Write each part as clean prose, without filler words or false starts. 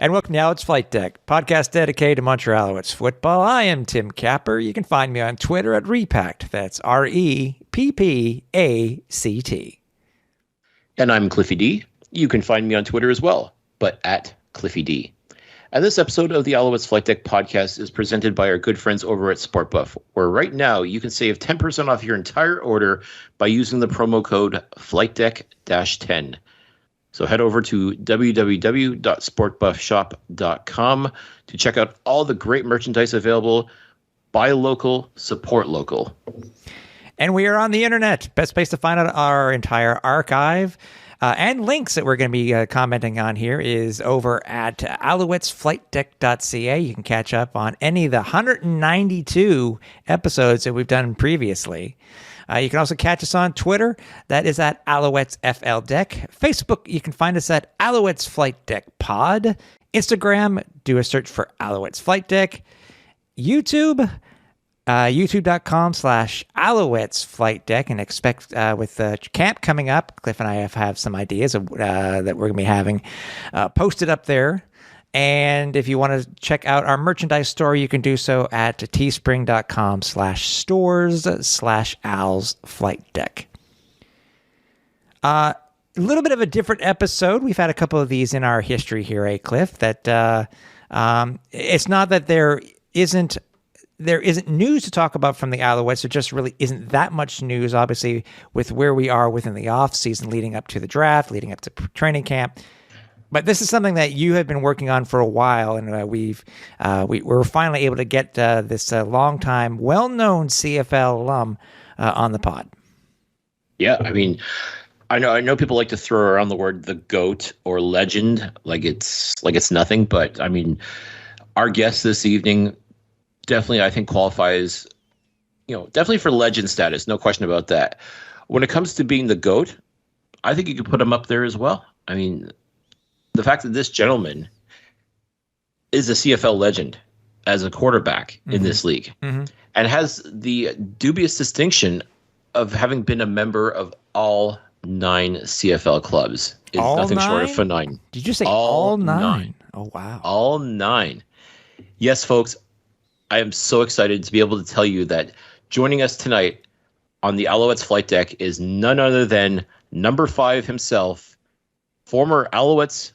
And welcome to Alouettes Flightdeck, podcast dedicated to Montreal Alouettes football. I am Tim Capper. You can find me on Twitter at Repact. That's REPPACT. And I'm Cliffy D. You can find me on Twitter as well, but at Cliffy D. And this episode of the Alouettes Flightdeck podcast is presented by our good friends over at SportBuff, where right now you can save 10% off your entire order by using the promo code FlightDeck-10. So head over to www.sportbuffshop.com to check out all the great merchandise available. Buy local, support local. And we are on the internet. Best place to find out our entire archive and links that we're going to be commenting on here is over at alouettesflightdeck.ca. You can catch up on any of the 192 episodes that we've done previously. You can also catch us on Twitter. That is at Alouettes FLDeck. Facebook, you can find us at Alouettes Flightdeck Pod. Instagram, do a search for Alouettes Flightdeck. YouTube, youtube.com/Alouettes Flightdeck. And expect with the camp coming up, Cliff and I have some ideas of, that we're going to be having posted up there. And if you want to check out our merchandise store, you can do so at teespring.com/stores/Al's A little bit of a different episode. We've had a couple of these in our history here, Cliff, that it's not that there isn't news to talk about from the Alouettes. There just really isn't that much news, obviously, with where we are within the off season, leading up to the draft, leading up to training camp. But this is something that you have been working on for a while, and we're finally able to get this longtime, well-known CFL alum on the pod. Yeah, I mean, I know people like to throw around the word the GOAT or legend like it's nothing, but I mean, our guest this evening definitely, I think, qualifies, definitely for legend status, no question about that. When it comes to being the GOAT, I think you could put him up there as well. I mean, the fact that this gentleman is a CFL legend as a quarterback in this league and has the dubious distinction of having been a member of all 9 CFL clubs is all nothing 9? Short of phenomenal. Did you say all 9? Oh, wow. All 9. Yes, folks, I am so excited to be able to tell you that joining us tonight on the Alouettes Flight Deck is none other than number 5 himself, former Alouettes,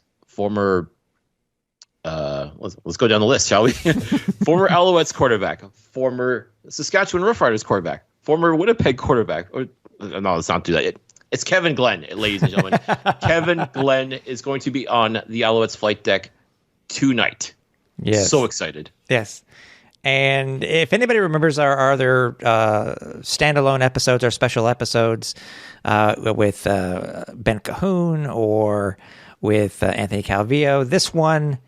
let's go down the list, shall we? Former Alouettes quarterback, former Saskatchewan Roughriders quarterback, former Winnipeg quarterback. No, let's not do that. It's Kevin Glenn, ladies and gentlemen. Kevin Glenn is going to be on the Alouettes Flight Deck tonight. Yes. So excited. Yes. And if anybody remembers our other standalone episodes, our special episodes with Ben Cahoon or with Anthony Calvillo, this one,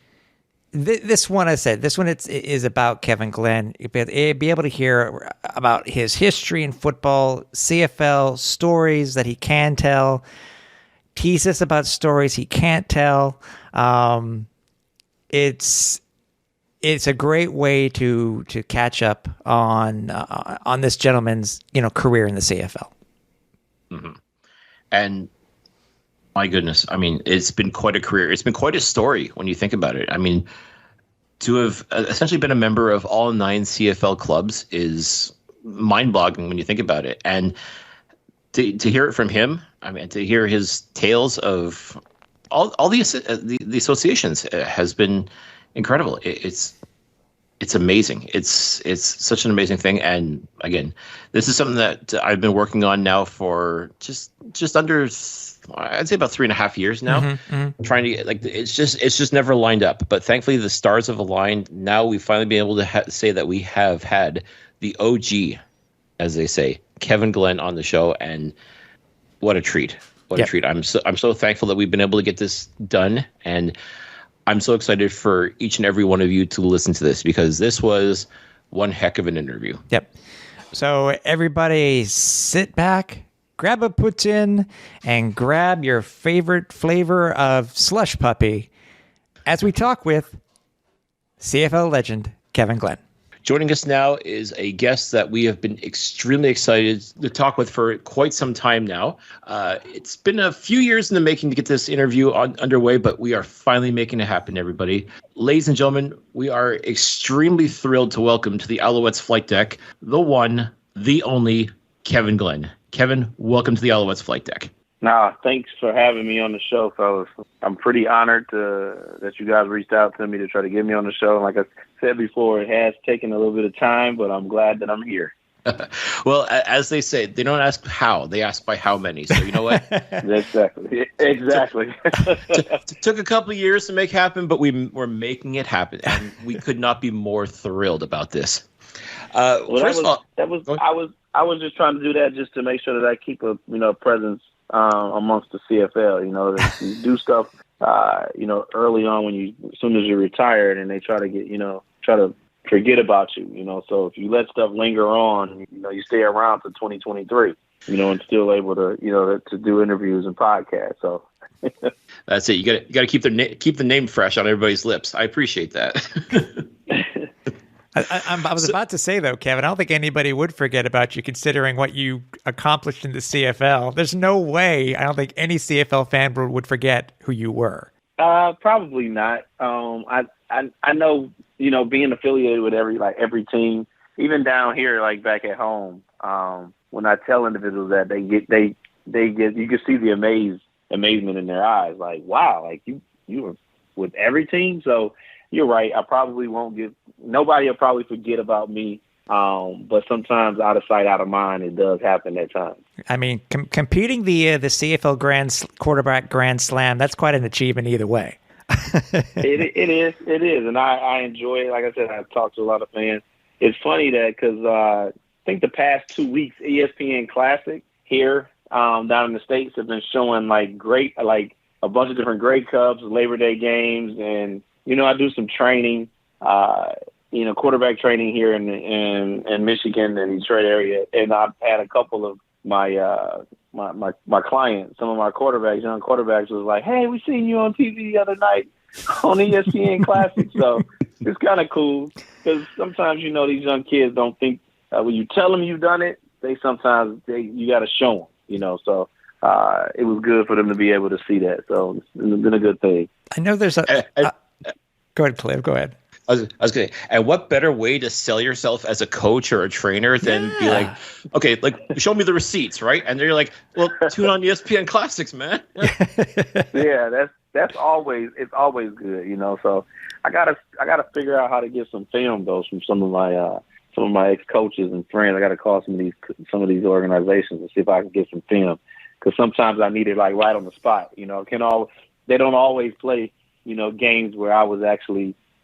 I said, this one is about Kevin Glenn. You'd be able to hear about his history in football, CFL stories that he can tell, tease us about stories he can't tell. It's a great way to catch up on this gentleman's career in the CFL. Mm-hmm. And my goodness, I mean, it's been quite a career. It's been quite a story when you think about it. I mean, to have essentially been a member of all 9 CFL clubs is mind-boggling when you think about it. And to hear it from him, I mean, to hear his tales of all the associations has been incredible. It's amazing. It's such an amazing thing. And again, this is something that I've been working on now for just under, I'd say about 3.5 years now, trying to get, it's just never lined up. But thankfully the stars have aligned. Now we've finally been able to say that we have had the OG, as they say, Kevin Glenn on the show. And what a treat. What a treat. I'm so thankful that we've been able to get this done. And I'm so excited for each and every one of you to listen to this, because this was one heck of an interview. Yep. So everybody sit back, grab a poutine, and grab your favorite flavor of slush puppy as we talk with CFL legend Kevin Glenn. Joining us now is a guest that we have been extremely excited to talk with for quite some time now. It's been a few years in the making to get this interview underway, but we are finally making it happen, everybody. Ladies and gentlemen, we are extremely thrilled to welcome to the Alouettes Flight Deck, the one, the only, Kevin Glenn. Kevin, welcome to the Alouettes Flight Deck. Thanks for having me on the show, fellas. I'm pretty honored that you guys reached out to me to try to get me on the show. Like I said before, it has taken a little bit of time, but I'm glad that I'm here. Well, as they say, they don't ask how, they ask by how many. So you know what? Exactly. Took a couple of years to make happen, but we're making it happen, and we could not be more thrilled about this. I was just trying to do that just to make sure that I keep a presence amongst the CFL, that you do stuff, early on as soon as you're retired, and they try to forget about you, so if you let stuff linger on, you stay around to 2023, and still able to, to do interviews and podcasts. So that's it. You got to keep the name fresh on everybody's lips. I appreciate that. I was about to say, though, Kevin, I don't think anybody would forget about you considering what you accomplished in the CFL. There's no way I don't think any CFL fan would forget who you were. Probably not. I know, being affiliated with every team, even down here, like back at home, when I tell individuals that they get, you can see the amazement in their eyes. Like, wow, like you were with every team. So you're right. I probably nobody will probably forget about me. But sometimes out of sight, out of mind, it does happen at times. I mean, competing the CFL quarterback Grand Slam, that's quite an achievement either way. It is. And I enjoy it. Like I said, I've talked to a lot of fans. It's funny that because I think the past 2 weeks, ESPN Classic here down in the States have been showing a bunch of different Grey Cups, Labor Day games, and I do some training, quarterback training here in Michigan and Detroit area. And I've had a couple of my clients, some of my young quarterbacks was like, hey, we seen you on TV the other night on ESPN Classic. So it's kind of cool because sometimes, these young kids don't think when you tell them you've done it, you got to show them, so it was good for them to be able to see that. So it's been a good thing. I know there's go ahead, Cliff. Go ahead. I was going to, and what better way to sell yourself as a coach or a trainer than be like, okay, show me the receipts, right? And they're like, well, tune on ESPN Classics, man. Yeah, it's always good, So I gotta figure out how to get some film though from some of my ex-coaches and friends. I gotta call some of these organizations and see if I can get some film because sometimes I need it right on the spot. They don't always play games where I was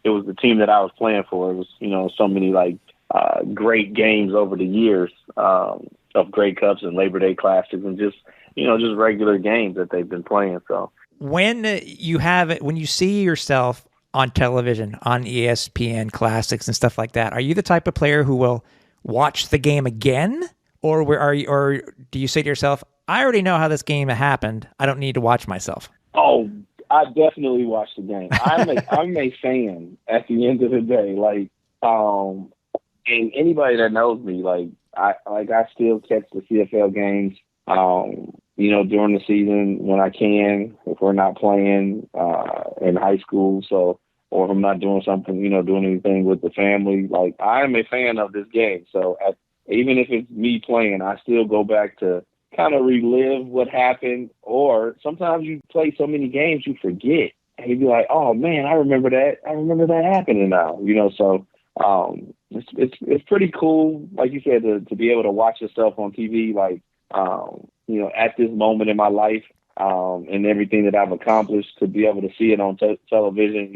it was the team that I was playing for. It was, so many great games over the years of Grey Cups and Labor Day Classics and just regular games that they've been playing. So when you see yourself on television, on ESPN Classics and stuff like that, are you the type of player who will watch the game again? Or do you say to yourself, I already know how this game happened. I don't need to watch myself. Oh, I definitely watch the game. I'm a fan at the end of the day. And anybody that knows me, I still catch the CFL games, during the season when I can, if we're not playing in high school. So, or if I'm not doing something, doing anything with the family, I'm a fan of this game. So even if it's me playing, I still go back to kind of relive what happened, or sometimes you play so many games you forget and you'd be like, oh man, I remember that happening now, so it's pretty cool, like you said, to be able to watch yourself on TV, at this moment in my life, and everything that I've accomplished, to be able to see it on television,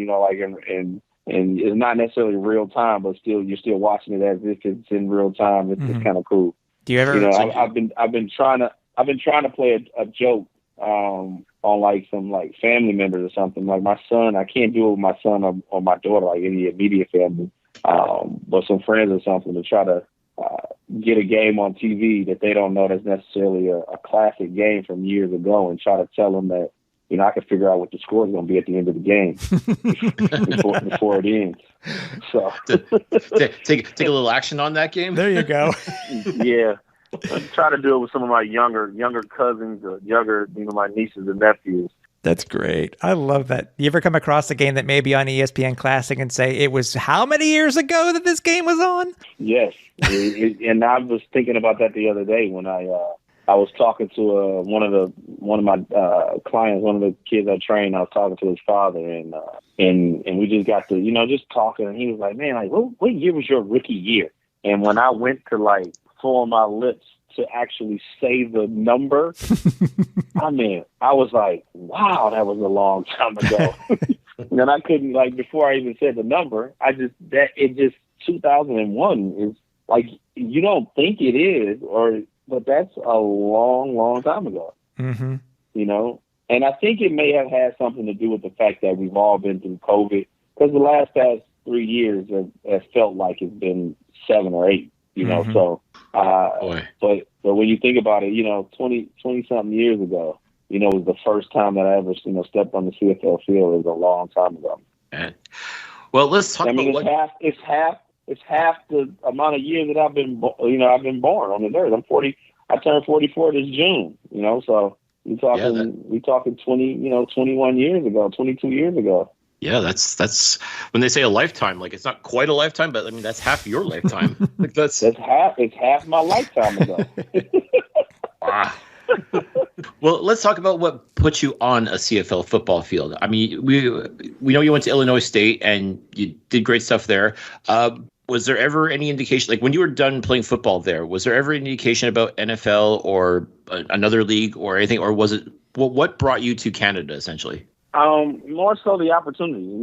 and it's not necessarily real time, but you're still watching it as if it's in real time. It's kind of cool. Do you ever? I've been trying to play a joke on some family members or something. Like my son, I can't do it with my son or my daughter, like any immediate family, but some friends or something, to try to get a game on TV that they don't know that's necessarily a classic game from years ago, and try to tell them that I could figure out what the score is going to be at the end of the game before it ends. So take a little action on that game. There you go. Yeah. I try to do it with some of my younger cousins, or younger, my nieces and nephews. That's great. I love that. You ever come across a game that may be on ESPN Classic and say, it was how many years ago that this game was on? Yes. And I was thinking about that the other day when I was talking to one of my clients, one of the kids I trained. I was talking to his father, and we just got to, just talking. And he was like, man, like, what year was your rookie year? And when I went to, like, form my lips to actually say the number, I mean, I was like, wow, that was a long time ago. And then I couldn't, like, before I even said the number, 2001 is, like, you don't think it is, but that's a long, long time ago. Mm-hmm. And I think it may have had something to do with the fact that we've all been through COVID, because the last past 3 years have felt like it's been 7 or 8. Mm-hmm. So, but when you think about it, 20 something years ago, was the first time that I ever, stepped on the CFL field. It was a long time ago. Well, let's talk about it's half the amount of years that I've been born on the earth. I'm 40. I turned 44 this June. So we talking 21 years ago, 22 years ago. Yeah, that's when they say a lifetime, like, it's not quite a lifetime, but I mean, that's half your lifetime. Like, it's half my lifetime ago. Wow. Well, let's talk about what put you on a CFL football field. I mean, we know you went to Illinois State and you did great stuff there. Was there ever any indication, like, when you were done playing football there, was there ever any indication about NFL or another league or anything, or was it what brought you to Canada essentially? More so the opportunity.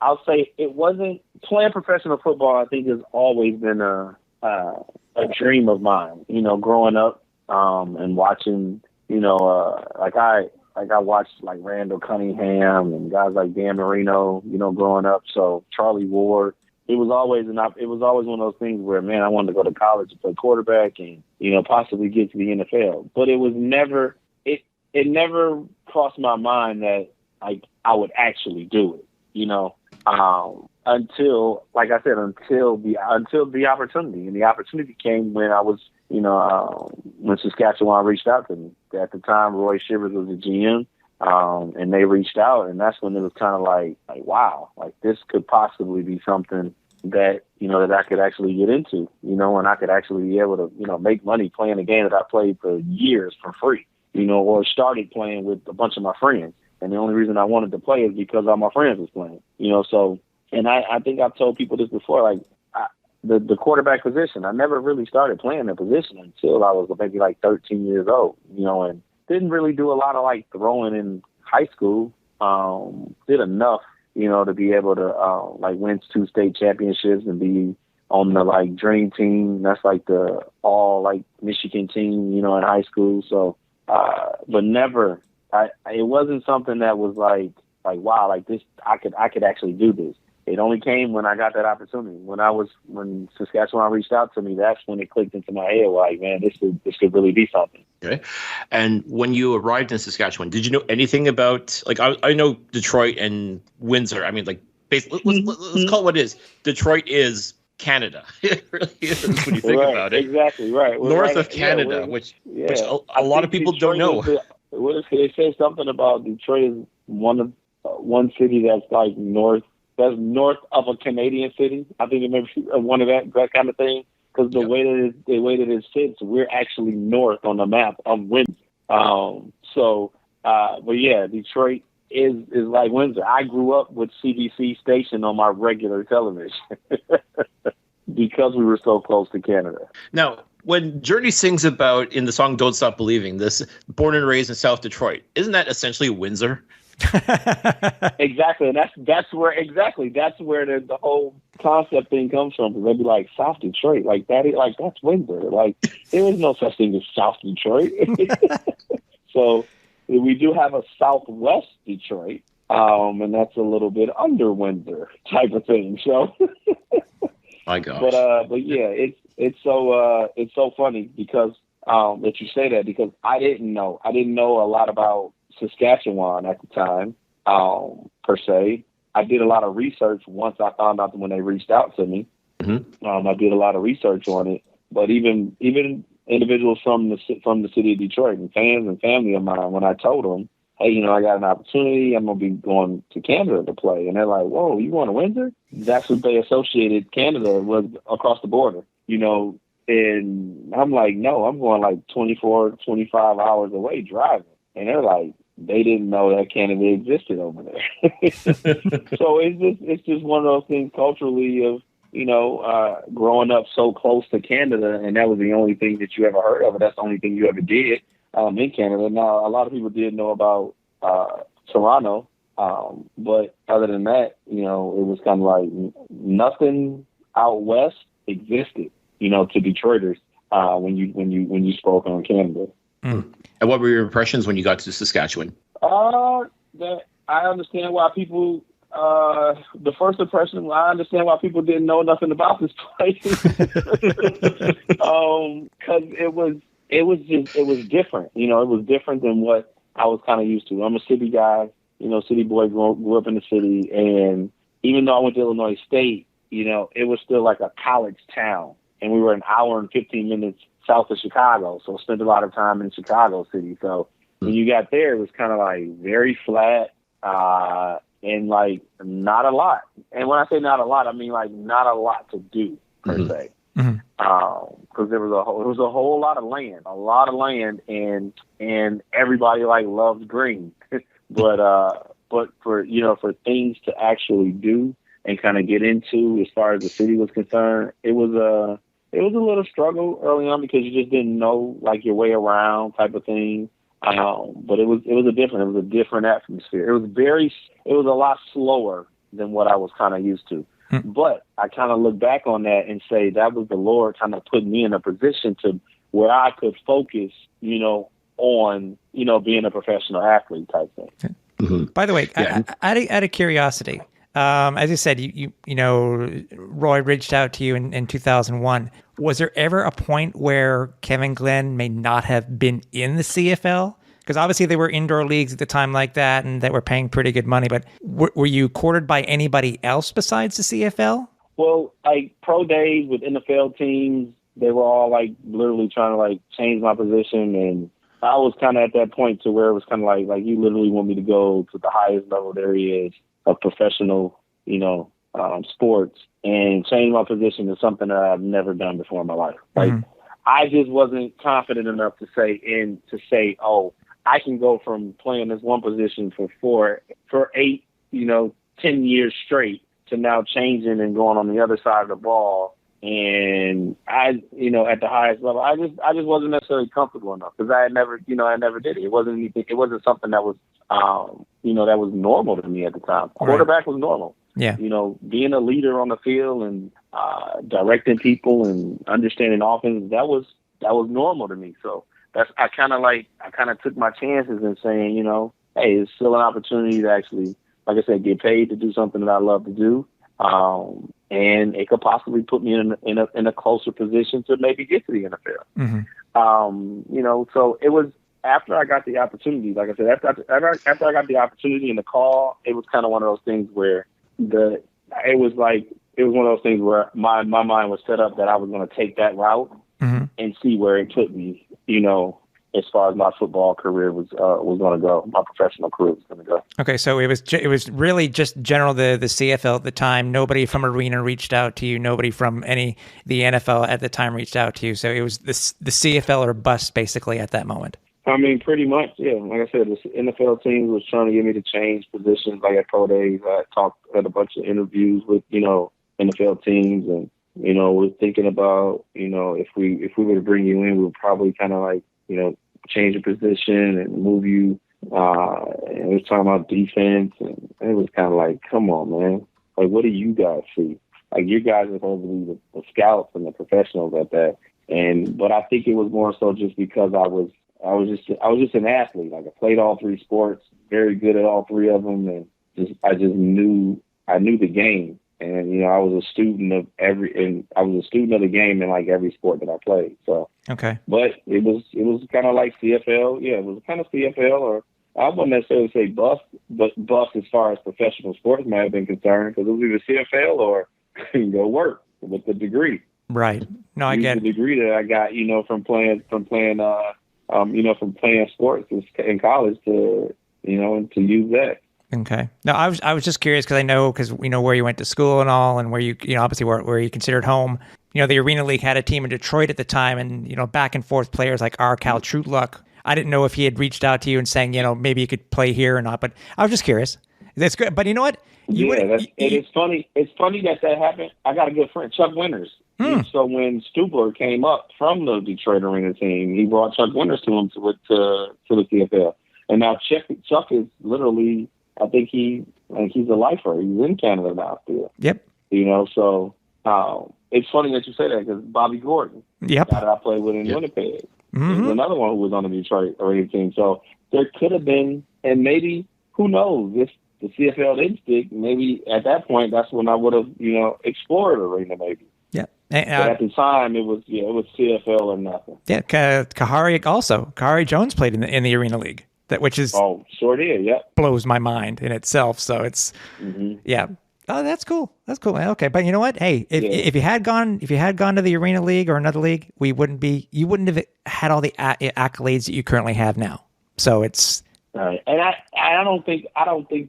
I'll say it wasn't playing professional football. I think has always been a dream of mine. Growing up and watching. I watched like Randall Cunningham and guys like Dan Marino. Growing up. So Charlie Ward. It was always one of those things where, man, I wanted to go to college to play quarterback and possibly get to the NFL. But it was never. It never crossed my mind that, like, I would actually do it, until, like I said, until the opportunity. And the opportunity came when I was, when Saskatchewan reached out to me. At the time, Roy Shivers was the GM, and they reached out, and that's when it was kind of like, wow, like, this could possibly be something that, that I could actually get into, and I could actually be able to, make money playing a game that I played for years for free. Or started playing with a bunch of my friends. And the only reason I wanted to play is because all my friends was playing. So, and I think I've told people this before, like, the quarterback position, I never really started playing the position until I was maybe like 13 years old, and didn't really do a lot of, like, throwing in high school. Did enough, to be able to, like, win 2 state championships and be on the, like, dream team. That's like the all, like, Michigan team, in high school. So, but never, it wasn't something that was like, wow, like this, I could actually do this. It only came when I got that opportunity. When Saskatchewan reached out to me, that's when it clicked into my head. Like, man, this could really be something. Okay. And when you arrived in Saskatchewan, did you know anything about, like, I know Detroit and Windsor. I mean, like, basically, let's call it what it is. Detroit is Canada. It really is when you think about it. Exactly, right. North of Canada, which a lot of people don't know. What if they say something about Detroit is one city that's like north of a Canadian city? I think it may be one of that kind of thing, because the way that it sits, we're actually north on the map of Windsor. But yeah, Detroit is like Windsor. I grew up with CBC station on my regular television because we were so close to Canada. Now, when Journey sings about in the song "Don't Stop Believing," this born and raised in South Detroit, isn't that essentially Windsor? Exactly, and that's where the whole concept thing comes from. Because they'd be like, South Detroit, like that, like that's Windsor. Like there is no such thing as South Detroit. So we do have a Southwest Detroit, and that's a little bit under Windsor type of thing. So, my gosh. But yeah, it's so funny because that you say that, because I didn't know a lot about Saskatchewan at the time, per se. I did a lot of research once I found out that when they reached out to me. I did a lot of research on it. But even individuals from the city of Detroit and fans and family of mine, when I told them, hey, I got an opportunity, I'm going to be going to Canada to play. And they're like, whoa, you going to Windsor? That's what they associated Canada was across the border, And I'm like, no, I'm going like 24, 25 hours away driving. And they're like, they didn't know that Canada existed over there. So it's just one of those things culturally of, growing up so close to Canada, and that was the only thing that you ever heard of. That's the only thing you ever did in Canada. Now, a lot of people did know about Toronto, but other than that, it was kind of like nothing out west existed, to Detroiters when you spoke on Canada. Mm. And what were your impressions when you got to Saskatchewan? That I understand why people. The first impression, I understand why people didn't know nothing about this place, because it was different. It was different than what I was kind of used to. I'm a city guy, city boy, grew up in the city, and even though I went to Illinois State, it was still like a college town, and we were an hour and 15 minutes south of Chicago, so I spent a lot of time in Chicago City. So when you got there, it was kind of like very flat. And like not a lot. And when I say not a lot, I mean like not a lot to do per se. Because there was a whole lot of land, and everybody like loves green. but for things to actually do and kind of get into as far as the city was concerned, it was a little struggle early on because you just didn't know like your way around type of thing. But it was a different atmosphere. It was a lot slower than what I was kind of used to. But I kind of look back on that and say that was the Lord kind of put me in a position to where I could focus, on, being a professional athlete type thing. Mm-hmm. By the way, out of curiosity, as you said, Roy reached out to you in 2001. Was there ever a point where Kevin Glenn may not have been in the CFL? Because obviously there were indoor leagues at the time like that and that were paying pretty good money, but were you courted by anybody else besides the CFL? Well, like pro days with NFL teams, they were all like literally trying to like change my position, and I was kind of at that point to where it was kind of like you literally want me to go to the highest level there is of professional, sports, and change my position to something that I've never done before in my life. Like I just wasn't confident enough to say, oh, I can go from playing this one position for 8, 10 years straight to now changing and going on the other side of the ball. And I, at the highest level, I just wasn't necessarily comfortable enough because I never did it. It wasn't anything. It wasn't something that was, that was normal to me at the time. Quarterback was normal. Yeah. Being a leader on the field and directing people and understanding offense, that was normal to me. So I kind of took my chances in saying, hey, it's still an opportunity to actually, like I said, get paid to do something that I love to do. And it could possibly put me in a closer position to maybe get to the NFL. So it was after I got the opportunity, like I said, after I got the opportunity in the call, it was kind of one of those things where it was one of those things where my mind was set up that I was going to take that route and see where it took me, as far as my football career was going to go, my professional career was going to go. Okay, so it was really just general the CFL at the time. Nobody from Arena reached out to you. Nobody from the NFL at the time reached out to you. So it was the CFL or bust basically at that moment. I mean, pretty much, yeah. Like I said, the NFL team was trying to get me to change positions. Like at pro days, I talked at a bunch of interviews with NFL teams, and was thinking about if we were to bring you in, we would probably kind of like change your position and move you. And it was talking about defense, and it was kind of like, come on, man. Like, what do you guys see? Like, you guys are supposed to be the scouts and the professionals at that. But I think it was more so just because I was just an athlete. Like, I played all 3 sports, very good at all 3 of them, and I knew the game. And I was a student of the game in like every sport that I played. So okay, but it was kind of like CFL. Yeah, it was kind of CFL or I wouldn't necessarily say bust, but bust as far as professional sports might have been concerned, because it was either CFL or go work with the degree. Right. No, I get the degree that I got, from playing sports in college to use that. Okay. No, I was just curious because I know where you went to school and all, and where you obviously where you considered home. The Arena League had a team in Detroit at the time, and back and forth players like Cal Trutluck. I didn't know if he had reached out to you and saying maybe you could play here or not, but I was just curious. That's good. But you know what? It's funny. It's funny that happened. I got a good friend, Chuck Winters. So when Stubler came up from the Detroit Arena team, he brought Chuck Winters to him to the CFL. And now Chuck is literally, I think he's a lifer. He's in Canada now still. Yep. So it's funny that you say that, because Bobby Gordon, yep, guy that I played with in Winnipeg, mm-hmm, is another one who was on the Detroit Arena team. So there could have been, and maybe, who knows, if the CFL didn't stick, maybe at that point that's when I would have explored Arena maybe. Yeah. But at the time, it was CFL or nothing. Yeah, Kahari Jones played in the Arena League, which is sure did. Yeah, blows my mind in itself. So it's yeah. Oh, that's cool. That's cool. Okay, but you know what? Hey, if you had gone to the Arena League or another league, you wouldn't have had all the accolades that you currently have now. So it's right. And I don't think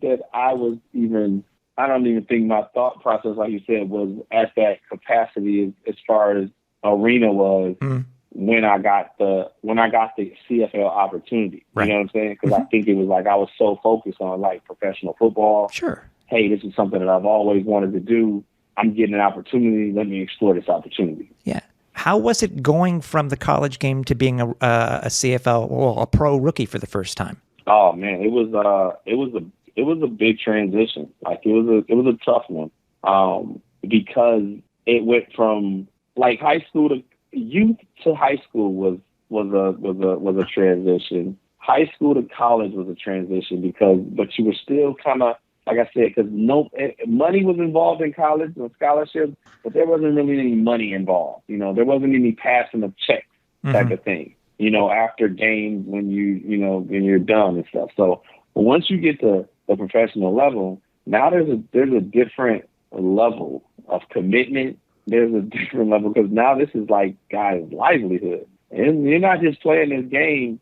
that I was even. I don't even think my thought process, like you said, was at that capacity as far as Arena was when I got the CFL opportunity. Right. You know what I'm saying? Because I think it was like I was so focused on like professional football. Sure. Hey, this is something that I've always wanted to do. I'm getting an opportunity. Let me explore this opportunity. Yeah. How was it going from the college game to being a CFL, a pro rookie for the first time? Oh man, it was a big transition. Like it was a tough one, because it went from like high school to youth to high school was a transition. High school to college was a transition but you were still kind of, like I said, because money was involved in college and scholarships, but there wasn't really any money involved. There wasn't any passing of checks type of thing. After games when you're done and stuff. So once you get to the professional level, now there's a different level of commitment. There's a different level, because now this is like guys' livelihood, and you're not just playing this game,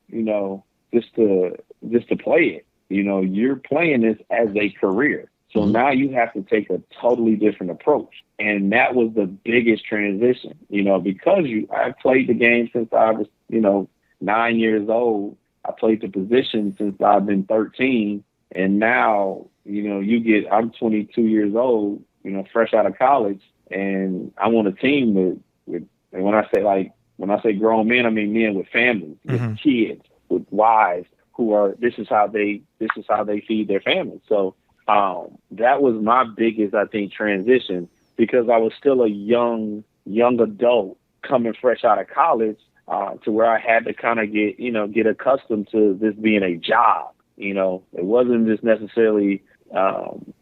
just to play it. You're playing this as a career. So now you have to take a totally different approach, and that was the biggest transition. Because I played the game since I was 9 years old. I played the position since I've been 13. And now, I'm 22 years old, fresh out of college, and I'm on a team with and when I say grown men, I mean men with families, with kids, with wives this is how they feed their families. So, that was my biggest, I think, transition, because I was still a young adult coming fresh out of college, to where I had to kind of get accustomed to this being a job. It wasn't just necessarily an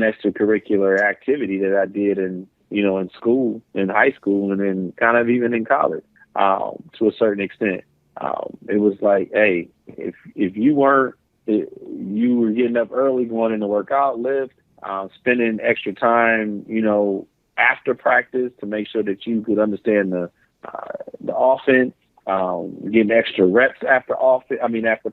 extracurricular activity that I did in school, in high school, and then kind of even in college, to a certain extent. It was like, hey, if you were getting up early, going in to work out, lift, spending extra time, after practice to make sure that you could understand the offense. Getting extra reps after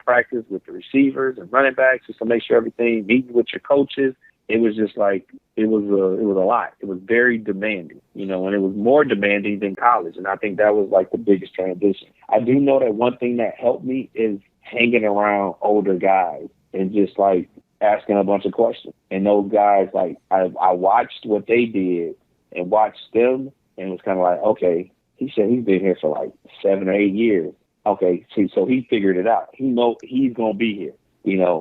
practice with the receivers and running backs, just to make sure everything, meeting with your coaches. It was just like, it was a lot. It was very demanding, and it was more demanding than college. And I think that was like the biggest transition. I do know that one thing that helped me is hanging around older guys and just like asking a bunch of questions. And those guys, like I watched what they did and watched them, and was kind of like, okay, he said he's been here for like 7 or 8 years. Okay, so he figured it out. He know he's gonna be here.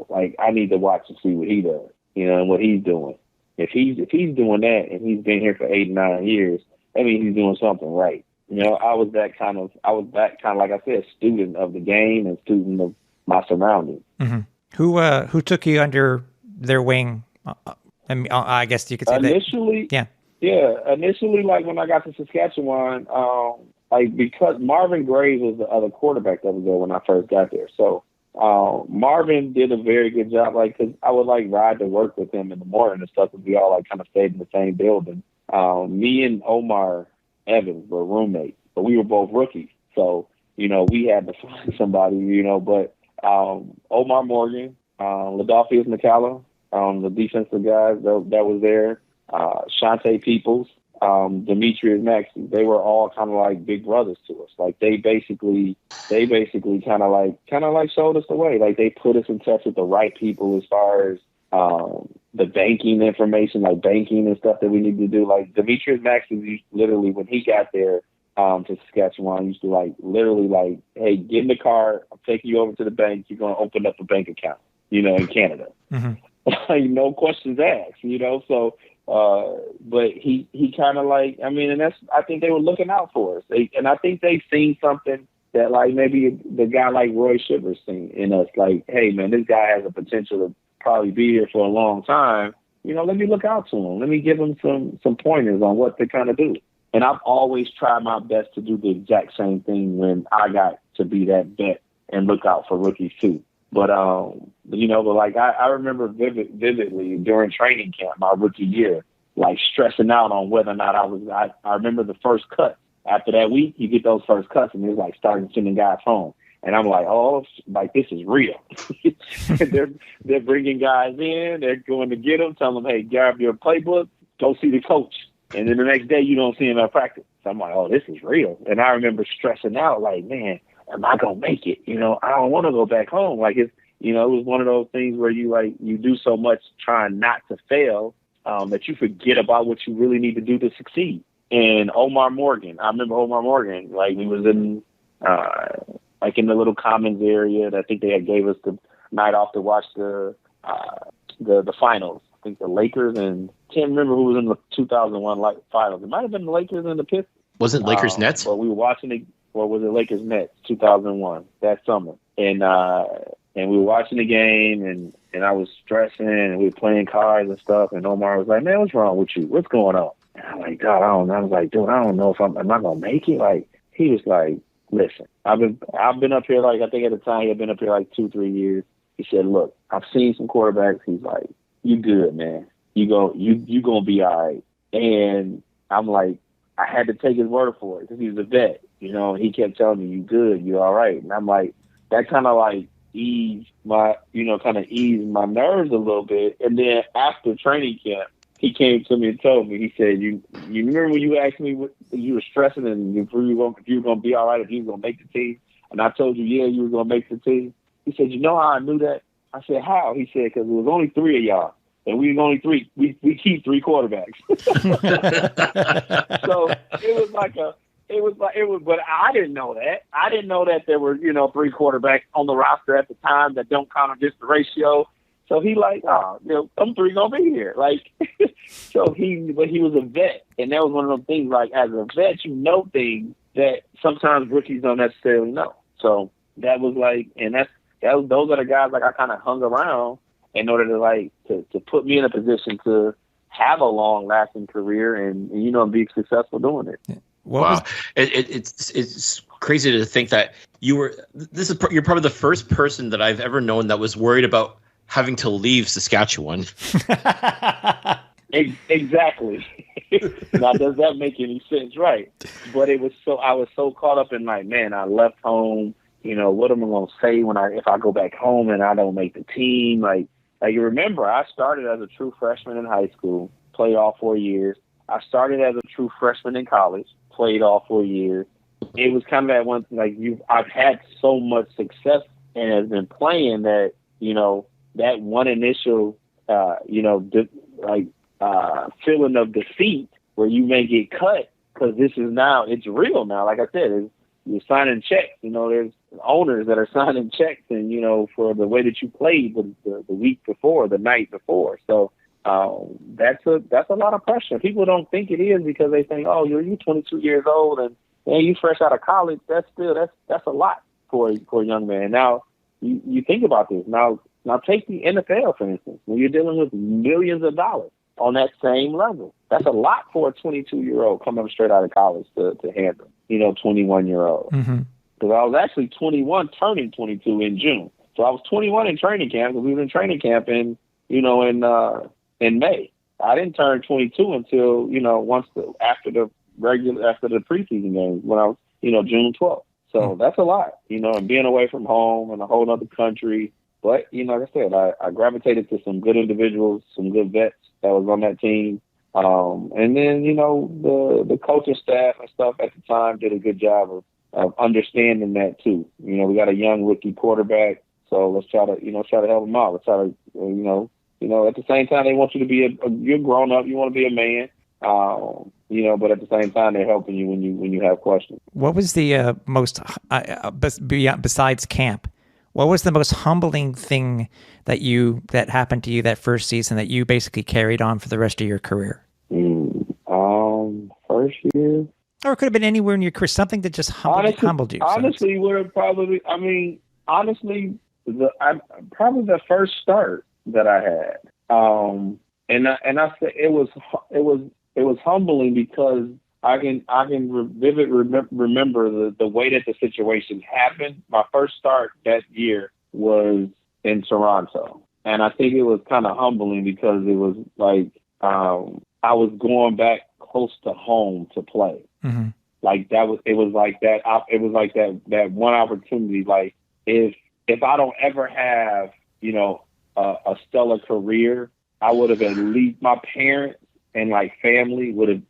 Like I need to watch and see what he does. And what he's doing. If he's doing that and he's been here for 8 or 9 years, that means he's doing something right. I was that kind of, like I said, student of the game and student of my surroundings. Mm-hmm. Who took you under their wing? I guess you could say initially. Yeah. Initially, like when I got to Saskatchewan, because Marvin Graves was the other quarterback that was there when I first got there. So Marvin did a very good job. Like, cause I would like ride to work with him in the morning and stuff, and we all like kind of stayed in the same building. Me and Omar Evans were roommates, but we were both rookies. So, we had to find somebody, but Omar Morgan, Ladolphius McCallum, the defensive guys that was there, Shante Peoples, Demetrius Maxey, they were all kind of like big brothers to us. Like they basically kind of like showed us the way. Like they put us in touch with the right people as far as the banking information, like banking and stuff that we need to do. Like Demetrius Maxey, literally when he got there to Saskatchewan, used to like literally like, hey, get in the car, I'm taking you over to the bank. You're gonna open up a bank account, in Canada. Mm-hmm. Like no questions asked, So. But he kind of like, and I think they were looking out for us. And I think they've seen something that like maybe the guy like Roy Shivers seen in us. Like, hey man, this guy has a potential to probably be here for a long time. Let me look out to him. Let me give him some pointers on what to kind of do. And I've always tried my best to do the exact same thing when I got to be that vet and look out for rookies too. But like I remember vividly during training camp, my rookie year, like stressing out on whether or not I remember the first cut. After that week, you get those first cuts, and it's like starting sending guys home. And I'm like, oh, like this is real. They're bringing guys in. They're going to get them, tell them, hey, grab your playbook, go see the coach. And then the next day, you don't see him at practice. So I'm like, oh, this is real. And I remember stressing out, like, man, am I gonna make it? I don't want to go back home. Like it was one of those things where you do so much trying not to fail that you forget about what you really need to do to succeed. And Omar Morgan, I remember Omar Morgan, like we was in like in the little commons area. I think they had gave us the night off to watch the finals. I think the Lakers and can't remember who was in the 2001 finals. It might have been the Lakers and the Pistons. Was it Lakers Nets? But we were watching it. Or was it Lakers Nets 2001 that summer? And we were watching the game, and I was stressing, and we were playing cards and stuff. And Omar was like, "Man, what's wrong with you? What's going on?" And I'm like, "God, I don't know." I was like, "Dude, I don't know if am I gonna make it?" Like he was like, "Listen, I've been up here like I think at the time he had been up here like 2-3 years." He said, "Look, I've seen some quarterbacks." He's like, "You good, man? You gonna be all right." And I'm like, I had to take his word for it because he was a vet. He kept telling me, you good, you all right. And I'm like, that kind of like eased my nerves a little bit. And then after training camp, he came to me and told me, he said, you remember when you asked me what you were stressing and if you were going to be all right, if you were going to make the team? And I told you, yeah, you were going to make the team. He said, you know how I knew that? I said, how? He said, because it was only 3 of y'all. And we was only 3. We keep 3 quarterbacks. So it was, but I didn't know that. I didn't know that there were, 3 quarterbacks on the roster at the time that don't count on just the ratio. So he like, them 3 gonna be here. Like, but he was a vet, and that was one of those things. Like, as a vet, things that sometimes rookies don't necessarily know. So that was like, and those are the guys like I kind of hung around in order to put me in a position to have a long lasting career and be successful doing it. Yeah. Wow. It's crazy to think that you're probably the first person that I've ever known that was worried about having to leave Saskatchewan. Exactly. Now, does that make any sense? Right. But I was so caught up in like, man, I left home, what am I going to say if I go back home and I don't make the team? Like you remember, I started as a true freshman in high school, played all 4 years. I started as a true freshman in college, played all 4 years. It was kind of that one, like I've had so much success and has been playing that, that one initial, feeling of defeat where you may get cut because it's real now. Like I said, you're signing checks. There's owners that are signing checks and, for the way that you played the week before, the night before. So, that's a lot of pressure. People don't think it is because they think, oh, you're 22 years old and you fresh out of college. That's a lot for a young man. Now you think about this. Now take the NFL for instance. When you're dealing with millions of dollars on that same level, that's a lot for a 22-year-old coming straight out of college to handle. 21-year-old. Mm-hmm. Because I was actually 21, turning 22 in June. So I was 21 in training camp because we were in training camp in May. I didn't turn 22 until, after the preseason games when I was, June 12th. So that's a lot, and being away from home in a whole other country. But, like I said, I gravitated to some good individuals, some good vets that was on that team. And then, the coaching staff and stuff at the time did a good job of understanding that too. We got a young rookie quarterback, so let's try to help them out. Let's try to, at the same time, they want you to be you're grown up, you want to be a man, but at the same time, they're helping you when you have questions. What was the most, besides camp, what was the most humbling thing that happened to you that first season that you basically carried on for the rest of your career? First year? Or it could have been anywhere in your career, something that just humbled you. Honestly, probably the first start that I had. And I said it was humbling because I can remember the way that the situation happened. My first start that year was in Toronto, and I think it was kind of humbling because it was like I was going back close to home to play. Mm-hmm. It was like that one opportunity. Like if I don't ever have a stellar career, I would have at least, my parents and family would have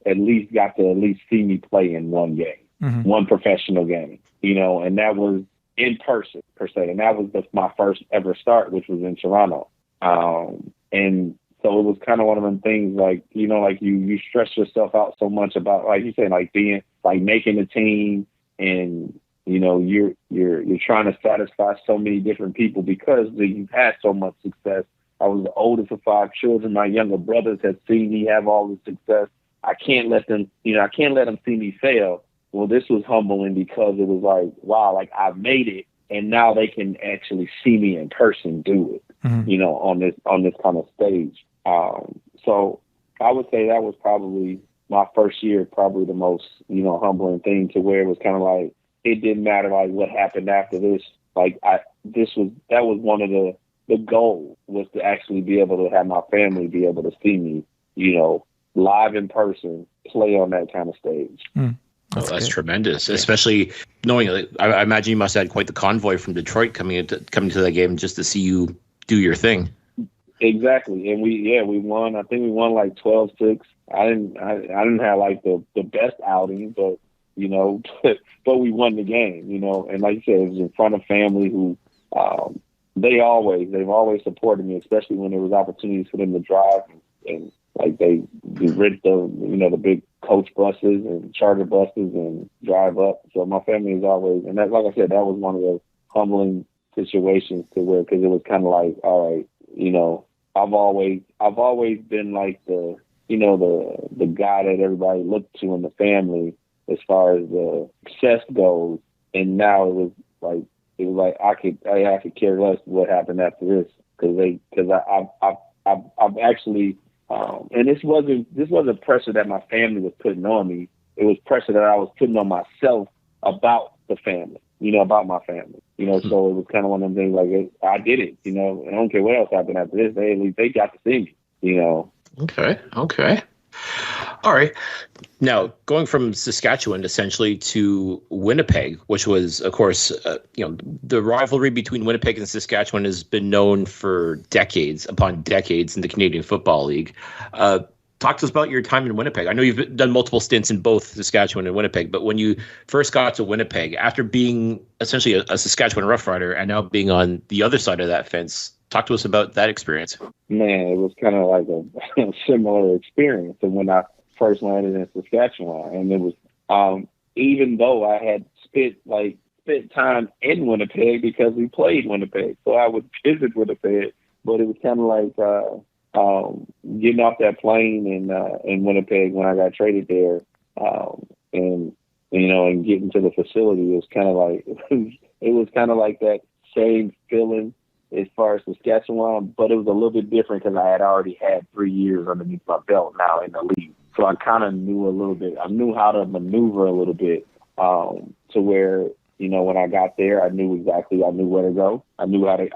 at least got to see me play in one game, mm-hmm. one professional game, and that was in person per se. And that was my first ever start, which was in Toronto. And so it was kind of one of them things you stress yourself out so much about, like you said, being making a team, and you're trying to satisfy so many different people because you've had so much success. I was the oldest of 5 children. My younger brothers had seen me have all the success. I can't let them see me fail. Well, this was humbling because it was like, wow, I've made it, and now they can actually see me in person do it, mm-hmm. On this kind of stage. So I would say that was probably my first year, probably the most, humbling thing, to where it was kind of like, it didn't matter what happened after this. That was one of the goal, was to actually be able to have my family be able to see me, live in person, play on that kind of stage. Mm. That's tremendous, especially knowing, I imagine you must have had quite the convoy from Detroit coming to that game just to see you do your thing. Exactly. And we won. I think we won 12-6. I didn't have the best outing, but but we won the game, and like you said, it was in front of family who, they've always supported me, especially when there was opportunities for them to drive, and they rent the big coach buses and charter buses and drive up. So my family is always, and that, like I said, that was one of those humbling situations because it was kind of like, all right, I've always been the guy that everybody looked to in the family as far as the success goes, and now it was like I could care less what happened after this because I've actually and this wasn't pressure that my family was putting on me. It was pressure that I was putting on myself about the family, about my family, so it was kind of one of them things I did it, I don't care what else happened after this. They got to see me, Okay. All right. Now, going from Saskatchewan essentially to Winnipeg, which was, of course, the rivalry between Winnipeg and Saskatchewan has been known for decades upon decades in the Canadian Football League. Talk to us about your time in Winnipeg. I know you've done multiple stints in both Saskatchewan and Winnipeg, but when you first got to Winnipeg, after being essentially a Saskatchewan Rough Rider and now being on the other side of that fence, talk to us about that experience. Man, it was kind of like a similar experience to when I first landed in Saskatchewan. And it was, even though I had spent time in Winnipeg because we played Winnipeg, so I would visit Winnipeg, but it was kind of like, getting off that plane in Winnipeg when I got traded there, and getting to the facility, it was kind of like that same feeling as far as Saskatchewan, but it was a little bit different because I had already had 3 years underneath my belt now in the league, so I kind of knew a little bit. I knew how to maneuver a little bit, to where when I got there, I knew where to go. I knew I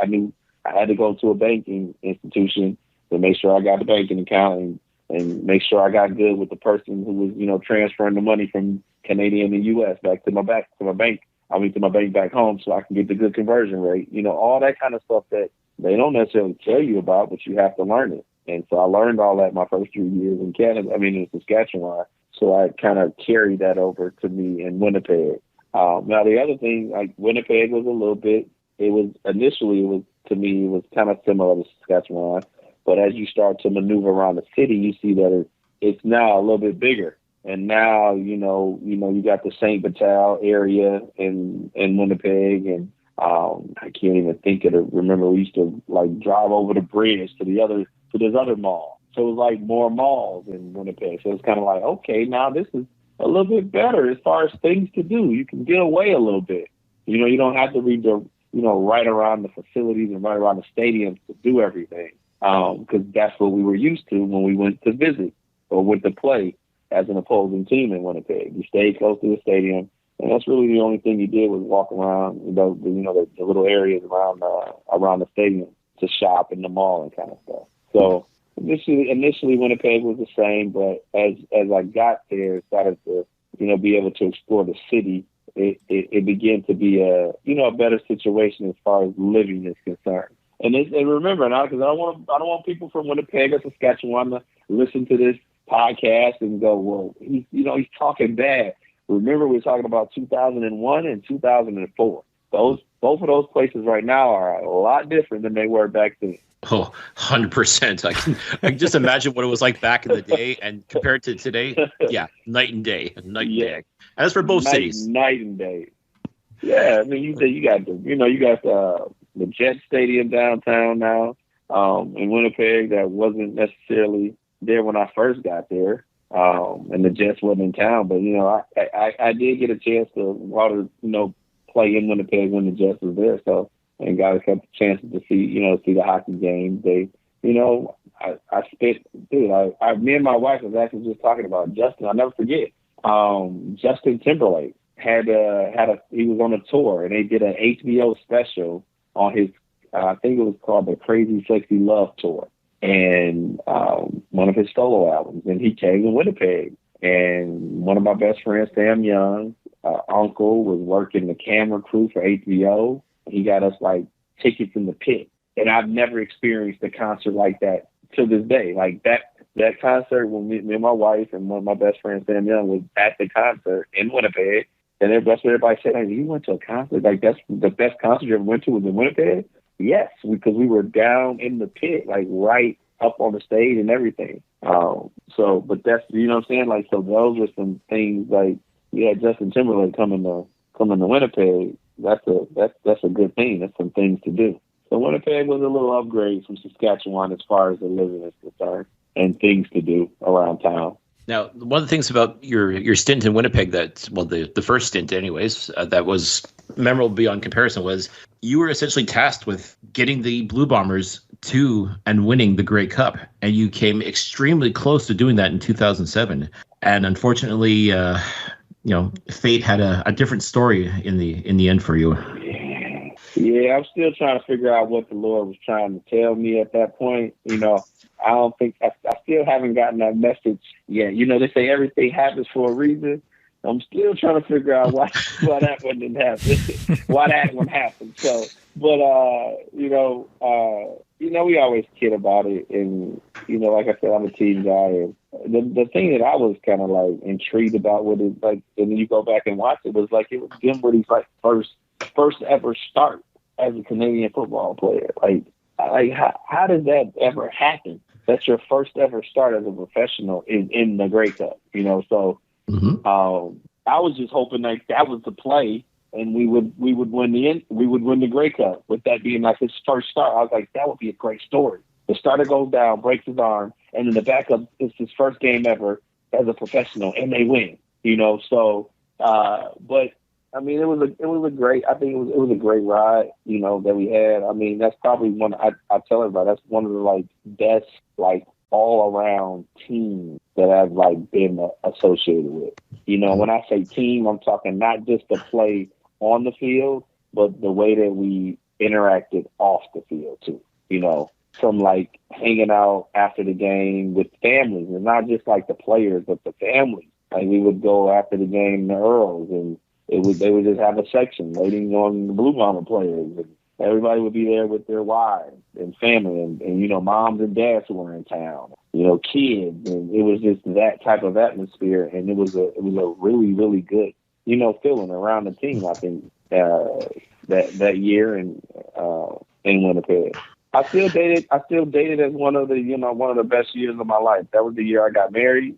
had to go to a banking institution to make sure I got the banking account and make sure I got good with the person who was, transferring the money from Canadian to U.S. back to my bank back home so I can get the good conversion rate. All that kind of stuff that they don't necessarily tell you about, but you have to learn it. And so I learned all that my first 3 years in in Saskatchewan. So I kind of carried that over to me in Winnipeg. Now the other thing, like Winnipeg was initially kind of similar to Saskatchewan, but as you start to maneuver around the city, you see that it's now a little bit bigger. And now, you got the St. Vital area in Winnipeg, and I can't even remember we used to like drive over the bridge to this other mall. So it was like more malls in Winnipeg. So it's kind of like, okay, now this is a little bit better as far as things to do. You can get away a little bit. You don't have to be right around the facilities and right around the stadiums to do everything. Because that's what we were used to when we went to visit or went to play as an opposing team in Winnipeg. You stayed close to the stadium, and that's really the only thing you did was walk around, the little areas around the stadium to shop in the mall and kind of stuff. So initially Winnipeg was the same, but as I got there, started to be able to explore the city. It began to be a better situation as far as living is concerned. And remember now, because I don't want people from Winnipeg or Saskatchewan to listen to this podcast and go, well, he's talking bad. Remember, we're talking about 2001 and 2004. Both of those places right now are a lot different than they were back then. Oh, 100%. I can just imagine what it was like back in the day and compared to today. Yeah, night and day. Night and day. And that's for both cities. Night and day. Yeah, I mean, you got the Jet Stadium downtown now in Winnipeg that wasn't necessarily there when I first got there, and the Jets wasn't in town. But I did get a chance to play in Winnipeg when the Jets was there. So and got a couple chances to see the hockey games. They, I spent, me and my wife was actually just talking about Justin. I'll never forget. Justin Timberlake he was on a tour and they did an HBO special on his, I think it was called the Crazy Sexy Love Tour, and one of his solo albums. And he came to Winnipeg, and one of my best friends, Sam Young, uncle, was working the camera crew for HBO. He got us like tickets in the pit, and I've never experienced a concert like that to this day. Like that concert when me and my wife and one of my best friends, Sam Young, was at the concert in Winnipeg. And that's what everybody said. Like, you went to a concert? Like, that's the best concert you ever went to was in Winnipeg? Yes, because we were down in the pit, like right up on the stage and everything. But that's, what I'm saying? Like, so those were some things like, Justin Timberlake coming to Winnipeg. That's a good thing. That's some things to do. So Winnipeg was a little upgrade from Saskatchewan as far as the living is concerned and things to do around town. Now, one of the things about your stint in Winnipeg the first stint anyways, that was memorable beyond comparison was you were essentially tasked with getting the Blue Bombers to and winning the Grey Cup. And you came extremely close to doing that in 2007. And unfortunately, fate had a different story in the end for you. Yeah, I'm still trying to figure out what the Lord was trying to tell me at that point. I don't think I still haven't gotten that message yet. They say everything happens for a reason. I'm still trying to figure out why that one didn't happen, why that one happened. So, but we always kid about it, and like I said, I'm a team guy, and the thing that I was kind of like intrigued about with it, like, and then you go back and watch it, was like it was Dimwitty's like first ever start as a Canadian football player. Like how does that ever happen? That's your first ever start as a professional in the Grey Cup, So I was just hoping like that was the play, and we would win the Grey Cup. With that being like his first start, I was like, that would be a great story. The starter goes down, breaks his arm, and then the backup is his first game ever as a professional, and they win. So but I mean, it was a great. I think it was a great ride, that we had. I mean, that's probably one. I tell everybody that's one of the like best like all around teams that I've like been associated with. When I say team, I'm talking not just to play on the field, but the way that we interacted off the field too. You know, from like hanging out after the game with families, and not just like the players, but the families. Like we would go after the game in the Earls, and they would just have a section waiting on the Blue Bomber players, and everybody would be there with their wives and family, and you know, moms and dads who were in town, you know, kids, and it was just that type of atmosphere, and it was a really, really good, you know, feeling around the team. I think that year in Winnipeg. I still dated as one of the best years of my life. That was the year I got married.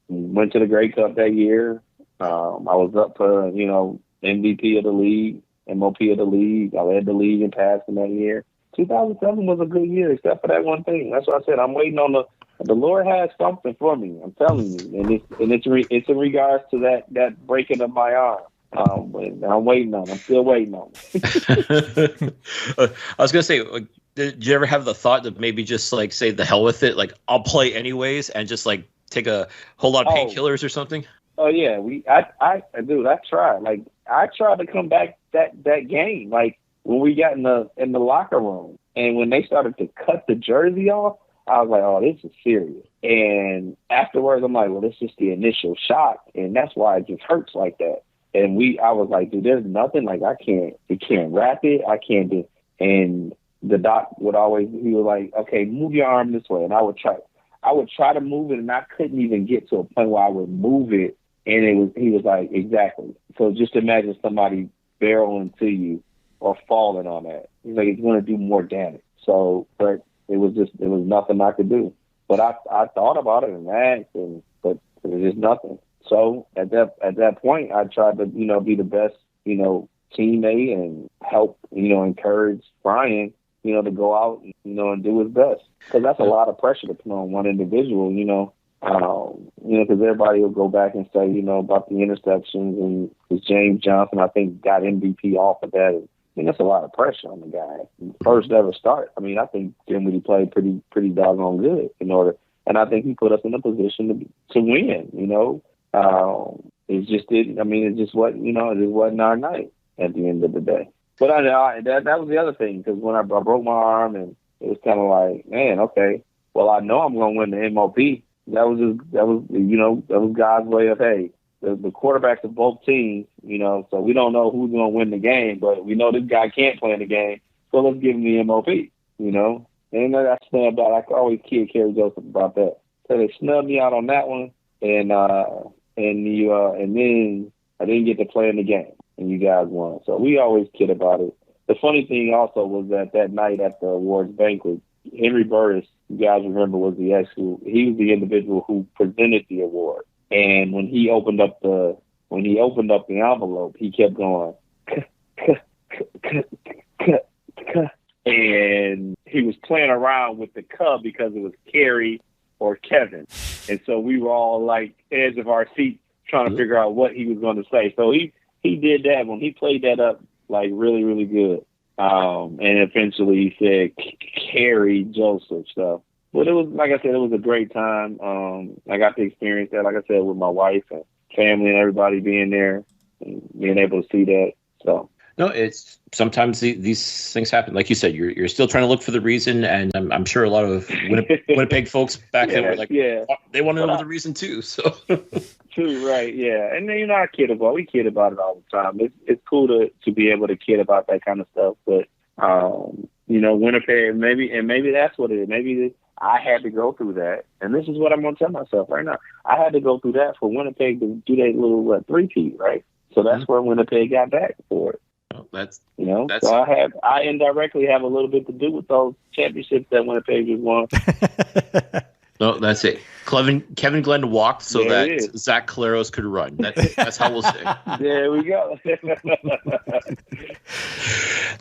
Went to the Grey Cup that year. I was up for, you know, MVP of the league, MOP of the league. I led the league in passing that year. 2007 was a good year, except for that one thing. That's what I said. I'm waiting on the Lord has something for me. I'm telling you, and it's in regards to that breaking of my arm. I'm waiting on. I'm still waiting on. I was gonna say, like, did you ever have the thought to maybe just like say the hell with it, like I'll play anyways, and just like take a whole lot of painkillers or something? Oh yeah, I tried. Like I tried to come back that game. Like when we got in the locker room, and when they started to cut the jersey off, I was like, oh, this is serious. And afterwards, I'm like, well, this is just the initial shock, and that's why it just hurts like that. And I was like, dude, there's nothing, like it can't wrap it. I can't do. And the doc he was like, okay, move your arm this way. And I would try to move it, and I couldn't even get to a point where I would move it. And he was like, exactly. So just imagine somebody barreling to you or falling on that. He's like, it's going to do more damage. So, but it was nothing I could do. But I thought about it and asked, but it was just nothing. So at that point, I tried to, you know, be the best, you know, teammate and help, you know, encourage Brian, you know, to go out, you know, and do his best. Because that's a lot of pressure to put on one individual, you know, because everybody will go back and say, you know, about the interceptions, and because James Johnson, I think, got MVP off of that. I mean, that's a lot of pressure on the guy. First ever start. I mean, I think Dinwiddie played pretty doggone good and I think he put us in a position to win, you know. It just didn't. I mean, it just wasn't. You know, it just wasn't our night at the end of the day. But that was the other thing, because when I broke my arm, and it was kind of like, man, okay, well, I know I'm going to win the MOP. That was God's way of, hey, the quarterbacks of both teams, you know, so we don't know who's going to win the game, but we know this guy can't play in the game, so let's give him the MOP, you know. And I snubbed out. I always kid Kerry Joseph about that. So they snubbed me out on that one, and then I didn't get to play in the game, and you guys won. So we always kid about it. The funny thing also was that night at the awards banquet, Henry Burris, you guys remember, he was the individual who presented the award. And when he opened up the envelope, he kept going, and he was playing around with the cub because it was Kerry or Kevin. And so we were all like edge of our seat trying to figure out what he was going to say. So he did that when he played that up like really, really good. And eventually he said Kerry Joseph. So, but it was, like I said, it was a great time. I got to experience that, like I said, with my wife and family and everybody being there and being able to see that. So. No, it's sometimes these things happen. Like you said, you're still trying to look for the reason, and I'm sure a lot of Winnipeg folks back then were like, they want to know the reason too. So true, right? Yeah, and you know, I kid about. We kid about it all the time. It's cool to be able to kid about that kind of stuff. But you know, Winnipeg, maybe that's what it is. Maybe I had to go through that, and this is what I'm going to tell myself right now. I had to go through that for Winnipeg to do that little three-peat, right? So that's where Winnipeg got back for it. So I indirectly have a little bit to do with those championships that Winnipeg just won. No, that's it. Kevin Glenn walked so that Zach Caleros could run. That's how we'll say. There we go.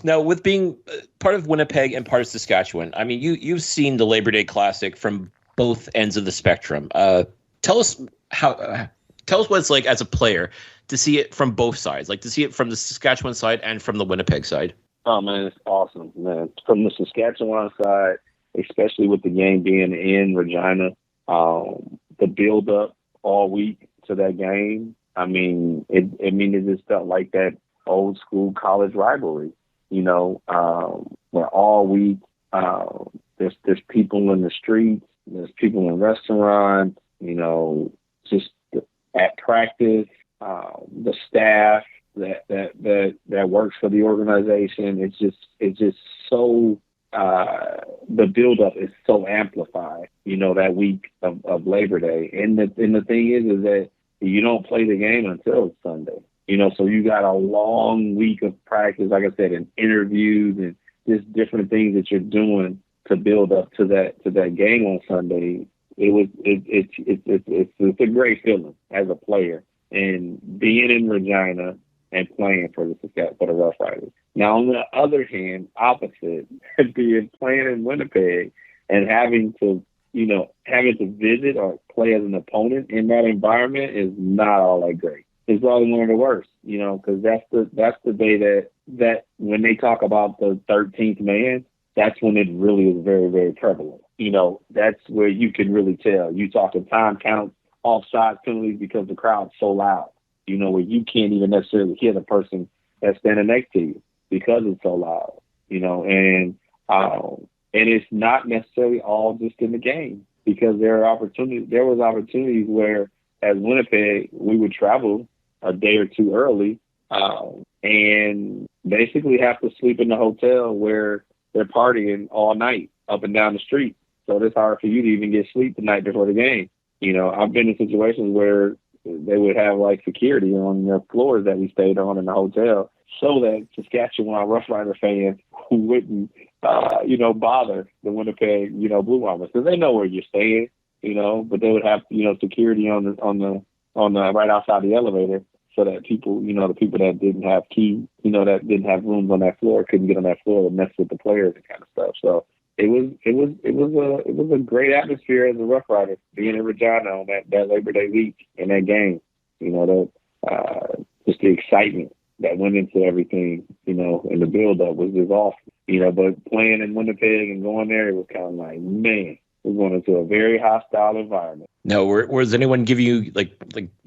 Now, with being part of Winnipeg and part of Saskatchewan, I mean, you've seen the Labor Day Classic from both ends of the spectrum. Tell us what it's like as a player to see it from both sides, like to see it from the Saskatchewan side and from the Winnipeg side. Oh, man, it's awesome, man. From the Saskatchewan side, especially with the game being in Regina, the build-up all week to that game, I mean, it just felt like that old school college rivalry, where all week there's people in the streets, there's people in restaurants, just at practice, the staff that works for the organization. It's just so the buildup is so amplified, that week of Labor Day. And the thing is that you don't play the game until it's Sunday. So you got a long week of practice, like I said, and interviews and just different things that you're doing to build up to that game on Sunday. It's a great feeling as a player, and being in Regina and playing for the Rough Riders. Now, on the other hand, opposite, playing in Winnipeg and having to visit or play as an opponent in that environment is not all that great. It's probably one of the worst, because that's the day that when they talk about the 13th man, that's when it really is very, very prevalent. That's where you can really tell. You talking time counts, offside penalties because the crowd's so loud, where you can't even necessarily hear the person that's standing next to you because it's so loud, and it's not necessarily all just in the game, because there was opportunities where as Winnipeg, we would travel a day or two early, and basically have to sleep in the hotel where they're partying all night up and down the street. So it's hard for you to even get sleep the night before the game. I've been in situations where they would have like security on the floors that we stayed on in the hotel, so that Saskatchewan Rough Rider fans who wouldn't, bother the Winnipeg, Blue Bombers, because they know where you're staying, but they would have, security on the right outside the elevator, so that people, the people that didn't have keys, that didn't have rooms on that floor, couldn't get on that floor and mess with the players and kind of stuff. So it was a great atmosphere as a Rough Rider being in Regina on that Labor Day week and that game. Just the excitement that went into everything, and the build up was just awesome. But playing in Winnipeg and going there, it was kind of like, man, we're going into a very hostile environment. Now, does anyone give you like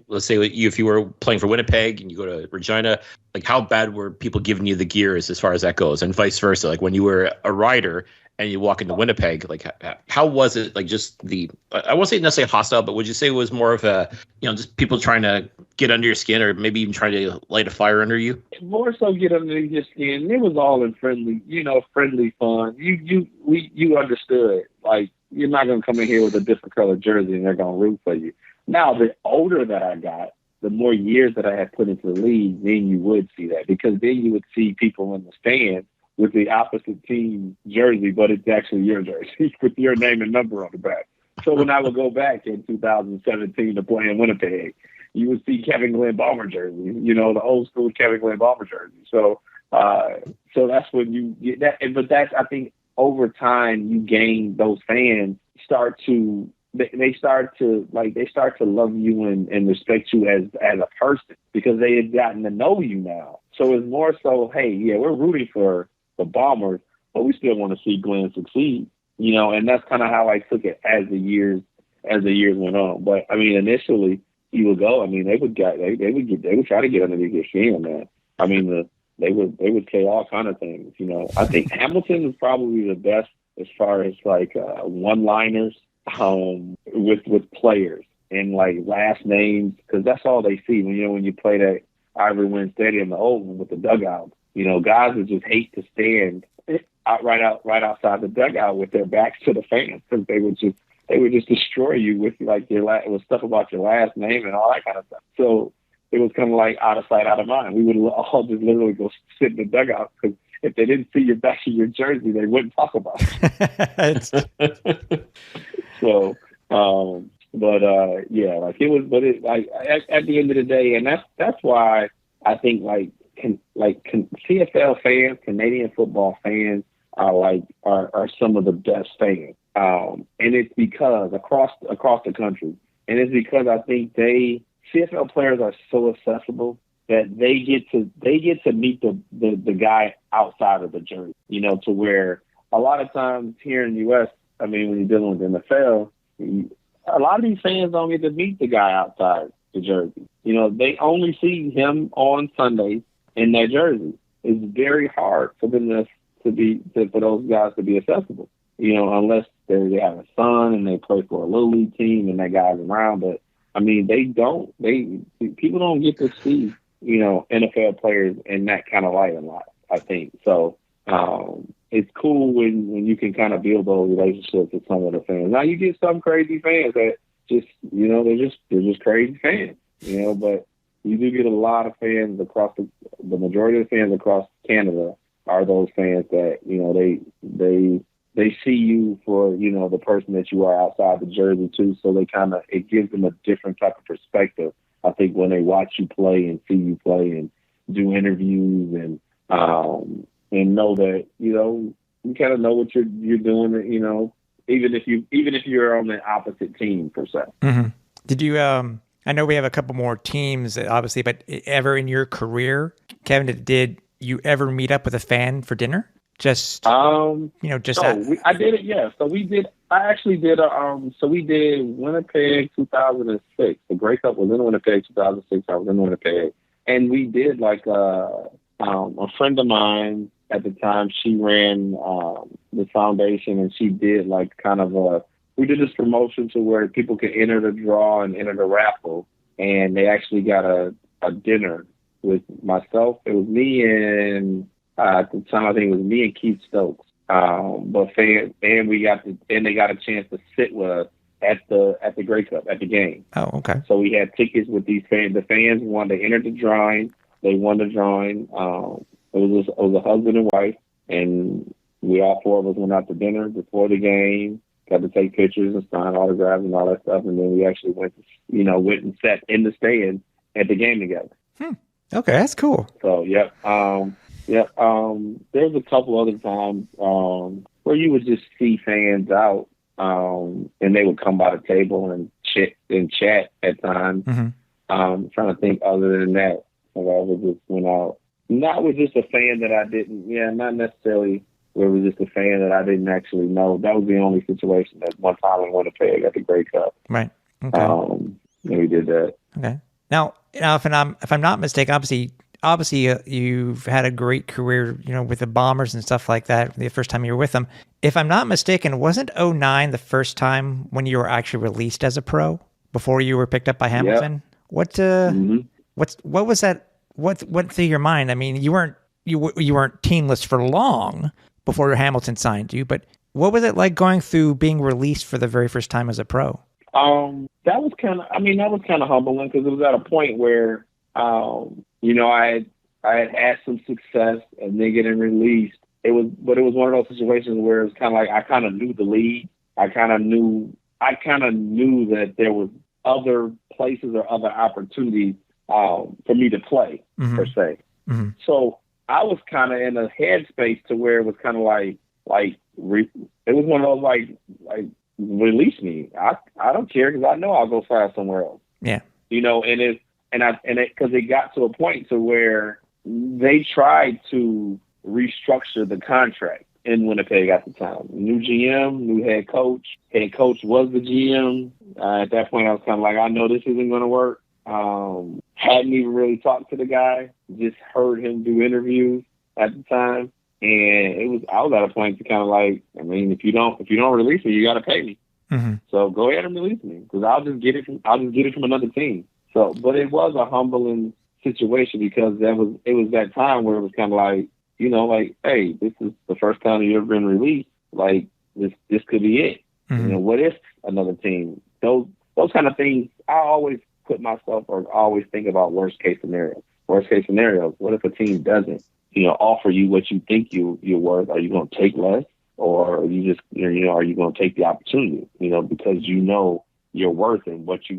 let's say if you were playing for Winnipeg and you go to Regina, like how bad were people giving you the gears as far as that goes, and vice versa? Like when you were a rider and you walk into Winnipeg, like how was it? Like just I won't say necessarily hostile, but would you say it was more of a, just people trying to get under your skin, or maybe even trying to light a fire under you? More so get under your skin. It was all in friendly fun. You understood, like, you're not going to come in here with a different color jersey and they're going to root for you. Now, the older that I got, the more years that I had put into the league, then you would see that, because then you would see people in the stands with the opposite team jersey, but it's actually your jersey with your name and number on the back. So when I would go back in 2017 to play in Winnipeg, you would see Kevin Glenn Bomber jersey, the old school Kevin Glenn Bomber jersey. So that's when you get that. But that's, I think, over time you gain those fans start to love you and respect you as a person, because they had gotten to know you now. So it's more so, hey, yeah, we're rooting for the Bombers, but we still want to see Glenn succeed, and that's kind of how I took it as the years went on. But I mean, initially you would go, I mean, they would try to get underneath your skin, man. I mean, they would say all kind of things, I think Hamilton is probably the best as far as like one-liners with players and like last names, because that's all they see when you play that Ivory Wind Stadium, the old one with the dugout. Guys would just hate to stand right outside the dugout with their backs to the fans, because they would just destroy you with like with stuff about your last name and all that kind of stuff. So it was kind of like out of sight, out of mind. We would all just literally go sit in the dugout, because if they didn't see your back of your jersey, they wouldn't talk about it. So, yeah, like it was, but it like at the end of the day, and that's why I think CFL fans, Canadian football fans are some of the best fans, and it's because across the country, and it's because I think CFL players are so accessible that they get to meet the guy outside of the jersey, to where a lot of times here in the U.S., I mean, when you're dealing with NFL, a lot of these fans don't get to meet the guy outside the jersey. they only see him on Sundays in that jersey. It's very hard for them for those guys to be accessible, unless they have a son and they play for a little league team and that guy's around. But I mean, people don't get to see, NFL players in that kind of light a lot, I think. So it's cool when you can kind of build those relationships with some of the fans. Now you get some crazy fans that just, they're just crazy fans, but you do get a lot of fans across the majority of the fans across Canada are those fans that, they see you for, the person that you are outside the jersey too. So it gives them a different type of perspective, I think, when they watch you play and see you play and do interviews and know that, you kind of know what you're doing, even if you're on the opposite team per se. Mm-hmm. Did you, I know we have a couple more teams, obviously, but ever in your career, Kevin, did you ever meet up with a fan for dinner? I did it. Yeah. So I actually did so we did Winnipeg 2006. The Grey Cup was in Winnipeg 2006. I was in Winnipeg, and we did a friend of mine at the time. She ran the foundation, and she did we did this promotion to where people could enter the draw and enter the raffle, and they actually got a dinner with myself. It was me and at the time I think it was me and Keith Stokes. They got a chance to sit with us at the Grey Cup at the game. Oh, okay. So we had tickets with these fans. The fans won. They entered the drawing. They won the drawing. It was a husband and wife, and we all four of us went out to dinner before the game. Got to take pictures and sign autographs and all that stuff, and then we actually went and sat in the stand at the game together. Okay, that's cool. So yep. There's a couple other times where you would just see fans out, and they would come by the table and chat at times. Mm-hmm. I'm trying to think other than that, if I ever just went out. Not with just a fan that I didn't. Yeah, not necessarily. Where it was just a fan that I didn't actually know. That was the only situation that one time in Winnipeg at the Grey Cup. Right. Okay. We did that. Okay. Now, if I'm not mistaken, obviously, you've had a great career, with the Bombers and stuff like that. The first time you were with them, if I'm not mistaken, wasn't 2009 the first time when you were actually released as a pro before you were picked up by Hamilton? Yep. What was that? What went through your mind? I mean, you weren't teamless for long before Hamilton signed you, but what was it like going through being released for the very first time as a pro? That was kind of humbling because it was at a point where, I had some success and then getting released. It was one of those situations where it was kind of like I kind of knew the league. I kind of knew that there was other places or other opportunities for me to play, mm-hmm. per se. Mm-hmm. So I was kind of in a headspace to where it was kind of it was one of those like release me. I don't care because I know I'll go fly somewhere else. Yeah. Because it got to a point to where they tried to restructure the contract in Winnipeg at the time. New GM, new head coach. Head coach was the GM. At that point, I was kind of like, I know this isn't going to work. Hadn't even really talked to the guy. Just heard him do interviews at the time, and I was at a point to kind of like, I mean, if you don't release me, you got to pay me. Mm-hmm. So go ahead and release me because I'll just get it from another team. So, but it was a humbling situation because it was that time where it was kind of like, hey, this is the first time you've ever been released. Like this could be it. Mm-hmm. What if another team? Those kind of things. I always put myself or always think about worst case scenarios. Worst case scenarios. What if a team doesn't, offer you what you think you're worth? Are you going to take less, or are you just, are you going to take the opportunity? Because your worth and what you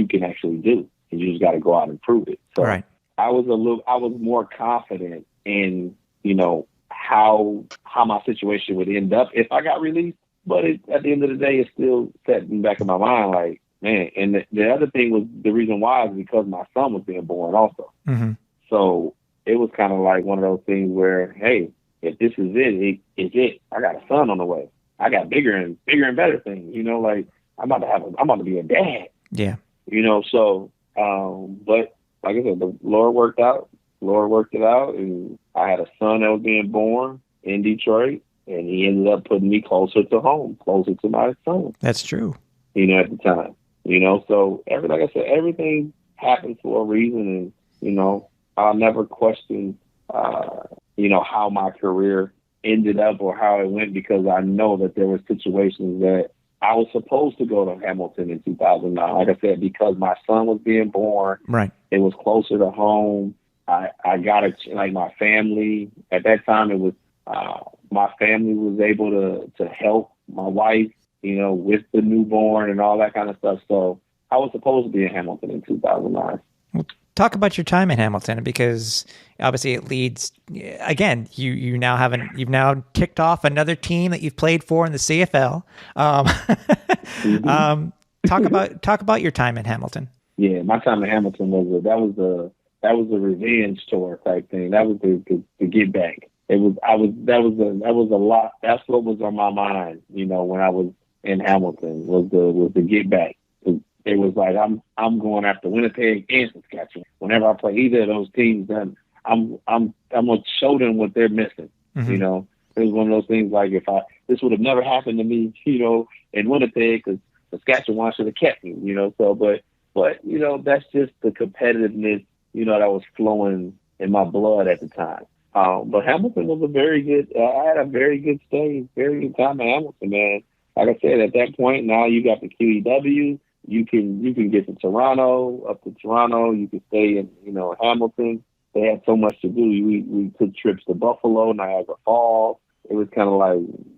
can actually do, and you just got to go out and prove it. So right. I was more confident in, how my situation would end up if I got released. But at the end of the day, it still set in the back of my mind, like, man. And the other thing was the reason why is because my son was being born also. Mm-hmm. So it was kind of like one of those things where, hey, if this is it's it. I got a son on the way. I got bigger and better things. I'm about to be a dad. Yeah. So But like I said, the Lord worked out. Lord worked it out, and I had a son that was being born in Detroit, and he ended up putting me closer to home, closer to my son. That's true. At the time, so like I said, everything happens for a reason, and I'll never question, how my career ended up or how it went, because I know that there were situations that I was supposed to go to Hamilton in 2009. Like I said, because my son was being born, right? It was closer to home. I got my family at that time. It was my family was able to help my wife, with the newborn and all that kind of stuff. So I was supposed to be in Hamilton in 2009. Well, talk about your time in Hamilton, because obviously it leads. Again, you've now ticked off another team that you've played for in the CFL. Mm-hmm. Talk about your time in Hamilton. Yeah, my time in Hamilton was a revenge tour type thing. That was to get back. That was a lot. That's what was on my mind, when I was in Hamilton, was the get back. It was like I'm going after Winnipeg and Saskatchewan. Whenever I play either of those teams, then I'm gonna show them what they're missing. Mm-hmm. It was one of those things like this would have never happened to me, in Winnipeg, because Saskatchewan should have kept me, So, but that's just the competitiveness, that was flowing in my blood at the time. But Hamilton was a very good. I had a very good stay, very good time in Hamilton, man. Like I said, at that point, now you got the QEW. You can get to Toronto, up to Toronto. You can stay in, Hamilton. They had so much to do. We took trips to Buffalo, Niagara Falls. It was kind of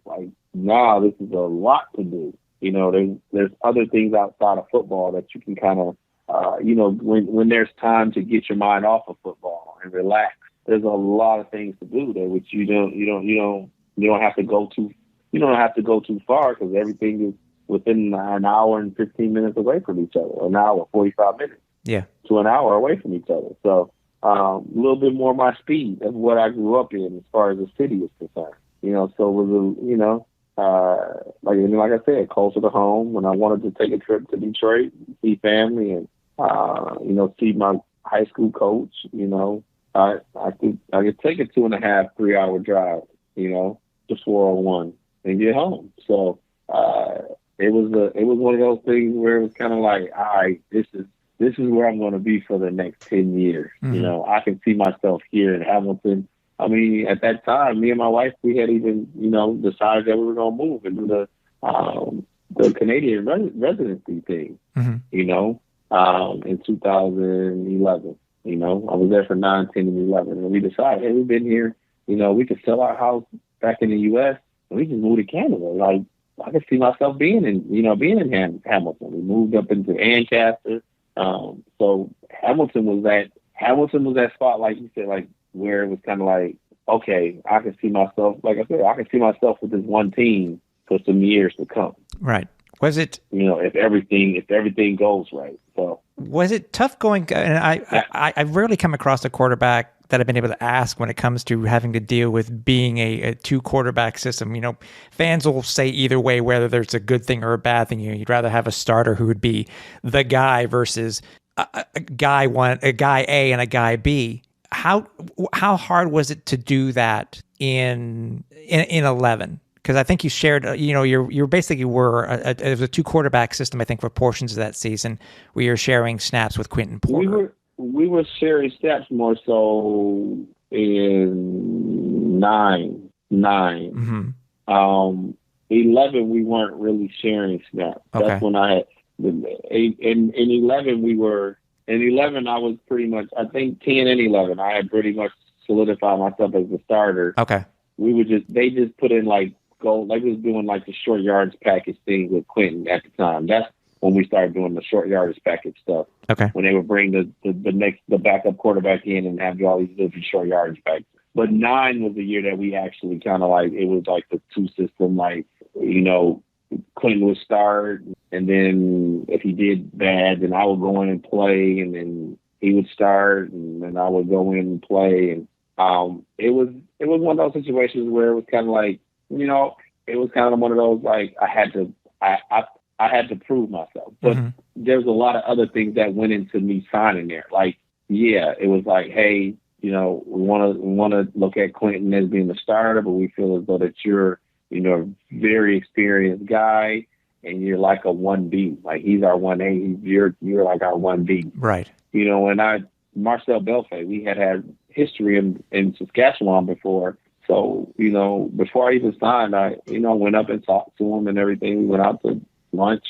like now this is a lot to do. There's other things outside of football that you can kind of, when there's time to get your mind off of football and relax. There's a lot of things to do there, which you don't have to go too. You don't have to go too far, because everything is within an hour and 15 minutes away from each other, an hour, 45 minutes, to an hour away from each other. So a little bit more my speed of what I grew up in as far as the city is concerned. So it was, like I said, closer to home. When I wanted to take a trip to Detroit, see family, and see my high school coach, I could take a 2.5, 3 hour drive, to 401 and get home. So it was one of those things where it was kind of like, all right, this is where I'm going to be for the next 10 years. Mm-hmm. I can see myself here in Hamilton. I mean, at that time, me and my wife, we had even, decided that we were going to move and do the Canadian residency thing, mm-hmm. In 2011. I was there for 9, 10, and 11. And we decided, hey, we've been here, we could sell our house back in the U.S. and we just move to Canada. Like, I could see myself being in Hamilton. We moved up into Ancaster. So Hamilton was that spot, like you said, like where it was kind of like, okay, I can see myself, like I said, I can see myself with this one team for some years to come. Right. Was it, if everything goes right. So was it tough going? And I rarely come across a quarterback that I've been able to ask when it comes to having to deal with being a 2-quarterback system. Fans will say either way, whether there's a good thing or a bad thing. You'd rather have a starter who would be the guy versus a guy A and a guy B. How hard was it to do that in 11? Because I think you shared, you basically were it was a 2-quarterback system. I think for portions of that season, where you're sharing snaps with Quentin Porter. We were sharing snaps more so in 9. Mm-hmm. 11 we weren't really sharing snaps. Okay. That's when I had in 11 we were. In 11, I was pretty much, I think 10 and 11, I had pretty much solidified myself as the starter. Okay. They just put in they was doing like the short yards package thing with Quentin at the time. That's when we started doing the short yardage package stuff. Okay. When they would bring the backup quarterback in and have all these different short yardage packages. But 9 was the year that we actually kind of it was like the 2 system, Quentin would start, and then if he did bad, then I would go in and play, and then he would start, and then I would go in and play. And it was one of those situations where it was kind of it was kind of one of those I had to prove myself. But mm-hmm. there's a lot of other things that went into me signing there. Like, yeah, it was like, hey, we want to look at Quentin as being the starter, but we feel as though that you're, a very experienced guy, and you're like a 1B. Like, he's our 1A. You're like our 1B. Right. And Marcel Belfay, we had history in Saskatchewan before. So, before I even signed, I went up and talked to him and everything. We went out to lunch.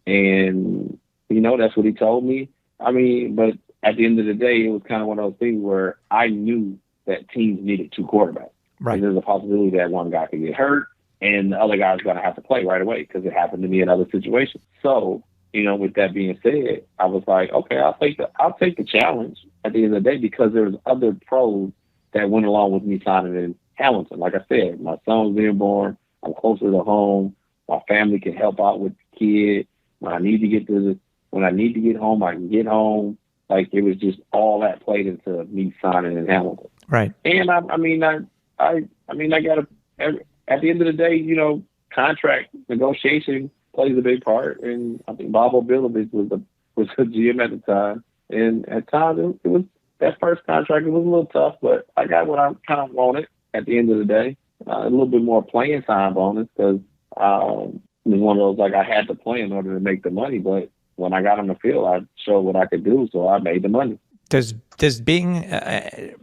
And that's what he told me. I mean, but at the end of the day, it was kind of one of those things where I knew that teams needed 2 quarterbacks. Right. And there's a possibility that one guy could get hurt and the other guy's going to have to play right away, because it happened to me in other situations. So, with that being said, I was like, okay, I'll take the challenge at the end of the day, because there was other pros that went along with me signing in Hamilton. Like I said, my son was being born. I'm closer to home. My family can help out with the kid. When I need to get home, I can get home. Like, it was just all that played into me signing in Hamilton. Right. And I got at the end of the day, contract negotiation plays a big part. And I think Bob Obilovich was the GM at the time. And at times it was that first contract. It was a little tough, but I got what I kind of wanted at the end of the day. A little bit more playing time bonus, because it was one of those, like, I had to play in order to make the money. But when I got on the field, I showed what I could do, so I made the money. Does being a,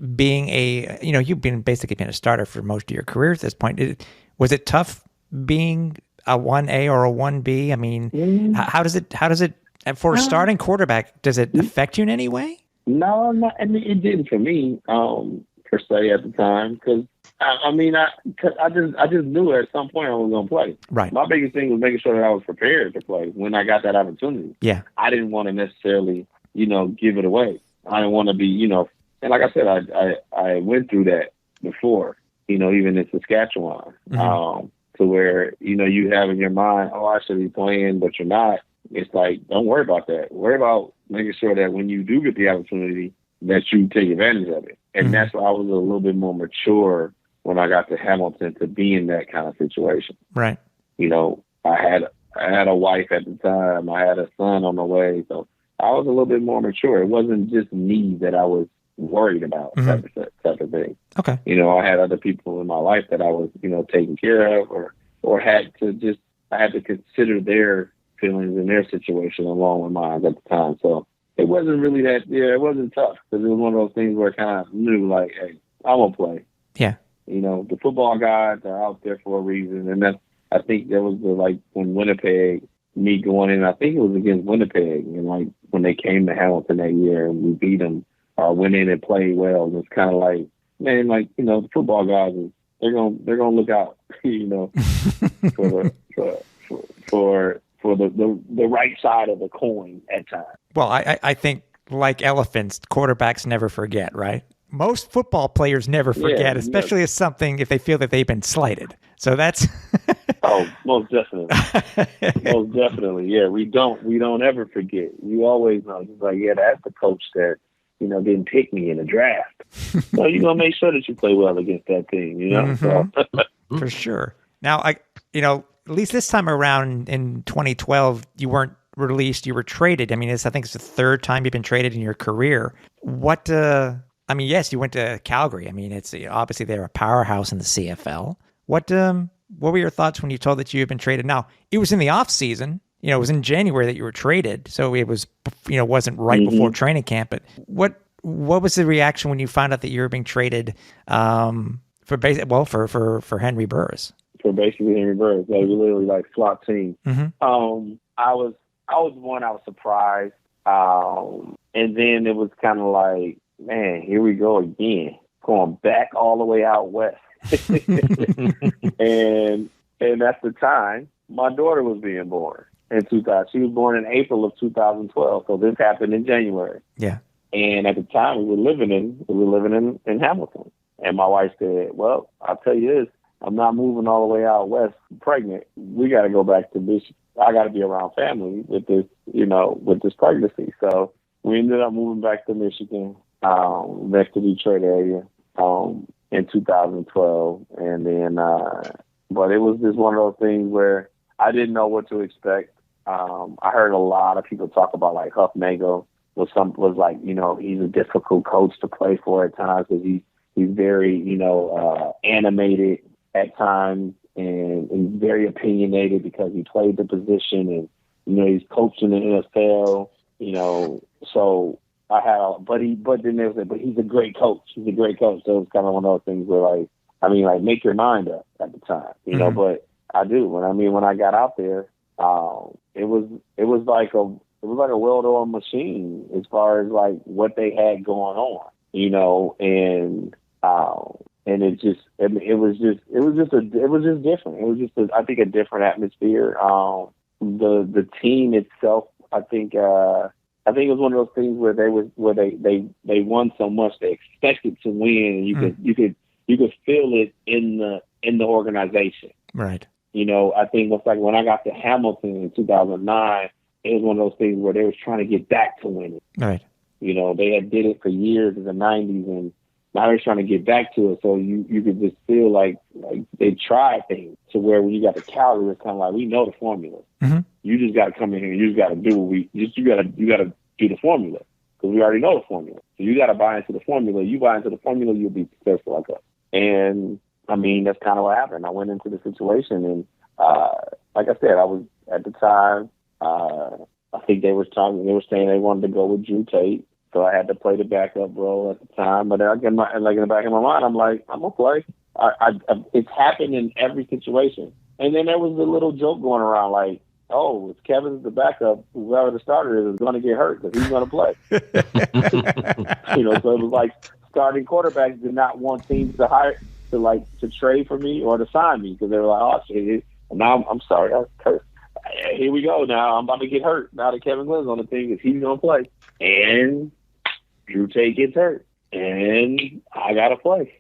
you've basically been a starter for most of your career at this point. Was it tough being a 1A or a 1B? I mean, how does it for a starting quarterback, does it affect you in any way? No, not. I mean, it didn't for me, per se, at the time, because I just knew at some point I was going to play. Right. My biggest thing was making sure that I was prepared to play when I got that opportunity. Yeah. I didn't want to necessarily, give it away. I didn't want to be, and like I said, I went through that before, even in Saskatchewan, to where, you have in your mind, oh, I should be playing, but you're not. It's like, don't worry about that. Worry about making sure that when you do get the opportunity, that you take advantage of it. And that's why I was a little bit more mature when I got to Hamilton to be in that kind of situation. Right. I had a wife at the time. I had a son on the way. So I was a little bit more mature. It wasn't just me that I was worried about, type of thing. Okay. I had other people in my life that I was, taking care of, or I had to consider their feelings and their situation along with mine at the time. So it wasn't really it wasn't tough, because it was one of those things where I kind of knew, like, hey, I'm going to play. Yeah. The football guys are out there for a reason. And I think that was when Winnipeg, me going in, I think it was against Winnipeg, and when they came to Hamilton that year and we beat them, or went in and played well. And it's kind of like, man, the football guys, they're gonna look out, for the right side of the coin at times. Well, I think, like elephants, quarterbacks never forget, right? Most football players never forget, especially if they feel that they've been slighted. So that's oh, most definitely. Most definitely. Yeah, we don't ever forget. You always know. It's like, yeah, that's the coach that, didn't pick me in the draft. So you're gonna make sure that you play well against that team, So. For sure. Now, at least this time around in 2012, you weren't released, you were traded. I mean, I think it's the third time you've been traded in your career. Yes, you went to Calgary. I mean, it's obviously they're a powerhouse in the CFL. What were your thoughts when you told that you had been traded? Now, it was in the off season. It was in January that you were traded, so it was wasn't right before training camp. But what was the reaction when you found out that you were being traded for Henry Burris? For basically Henry Burris, literally like SWAT team. I was surprised, and then it was kind of like, man, here we go again, going back all the way out west. and at the time, my daughter was being born in 2000. She was born in April of 2012, so this happened in January. Yeah. And at the time, we were living in Hamilton, and my wife said, "Well, I'll tell you this: I'm not moving all the way out west pregnant. We got to go back to Michigan. I got to be around family with this, with this pregnancy." So we ended up moving back to Michigan, back to Detroit area, in 2012. And then, but it was just one of those things where I didn't know what to expect. I heard a lot of people talk about like Huff Nago was like, you know, he's a difficult coach to play for at times because he's very, you know, animated at times and very opinionated because he played the position and, you know, he's coaching in the NFL, you know, so but then they said, but he's a great coach. He's a great coach. So it's kind of one of those things where like, I mean, like make your mind up at the time, you know, but I do. When I got out there, it was like a well-oiled machine as far as like what they had going on, you know, and it was just different. It was just I think a different atmosphere. The team itself, I think it was one of those things where they won so much they expected to win, and you could feel it in the organization. Right. You know, I think it's like when I got to Hamilton in 2009, it was one of those things where they was trying to get back to winning. Right. You know, they had did it for years in the 90s, and now they're trying to get back to it. So you could just feel like they tried things to where when you got the Calgary, it's kind of like, we know the formula. Mm-hmm. You just got to come in here and you just got to do you got to do the formula because we already know the formula. So you got to buy into the formula. You buy into the formula, you'll be successful like us. And I mean, that's kind of what happened. I went into the situation and, like I said, I was at the time, I think they were saying they wanted to go with Drew Tate. So I had to play the backup role at the time. But like in the back of my mind, I'm like, I'm going to play. It's happened in every situation. And then there was a little joke going around like, oh, if Kevin's the backup, whoever the starter is going to get hurt because he's going to play. You know, so it was like starting quarterbacks did not want teams to trade for me or to sign me because they were like, oh, shit. Now I'm sorry, I was cursed. Here we go. Now I'm about to get hurt. Now that Kevin Glenn's on the team because he's going to play. And Drew Tate gets hurt. And I got to play.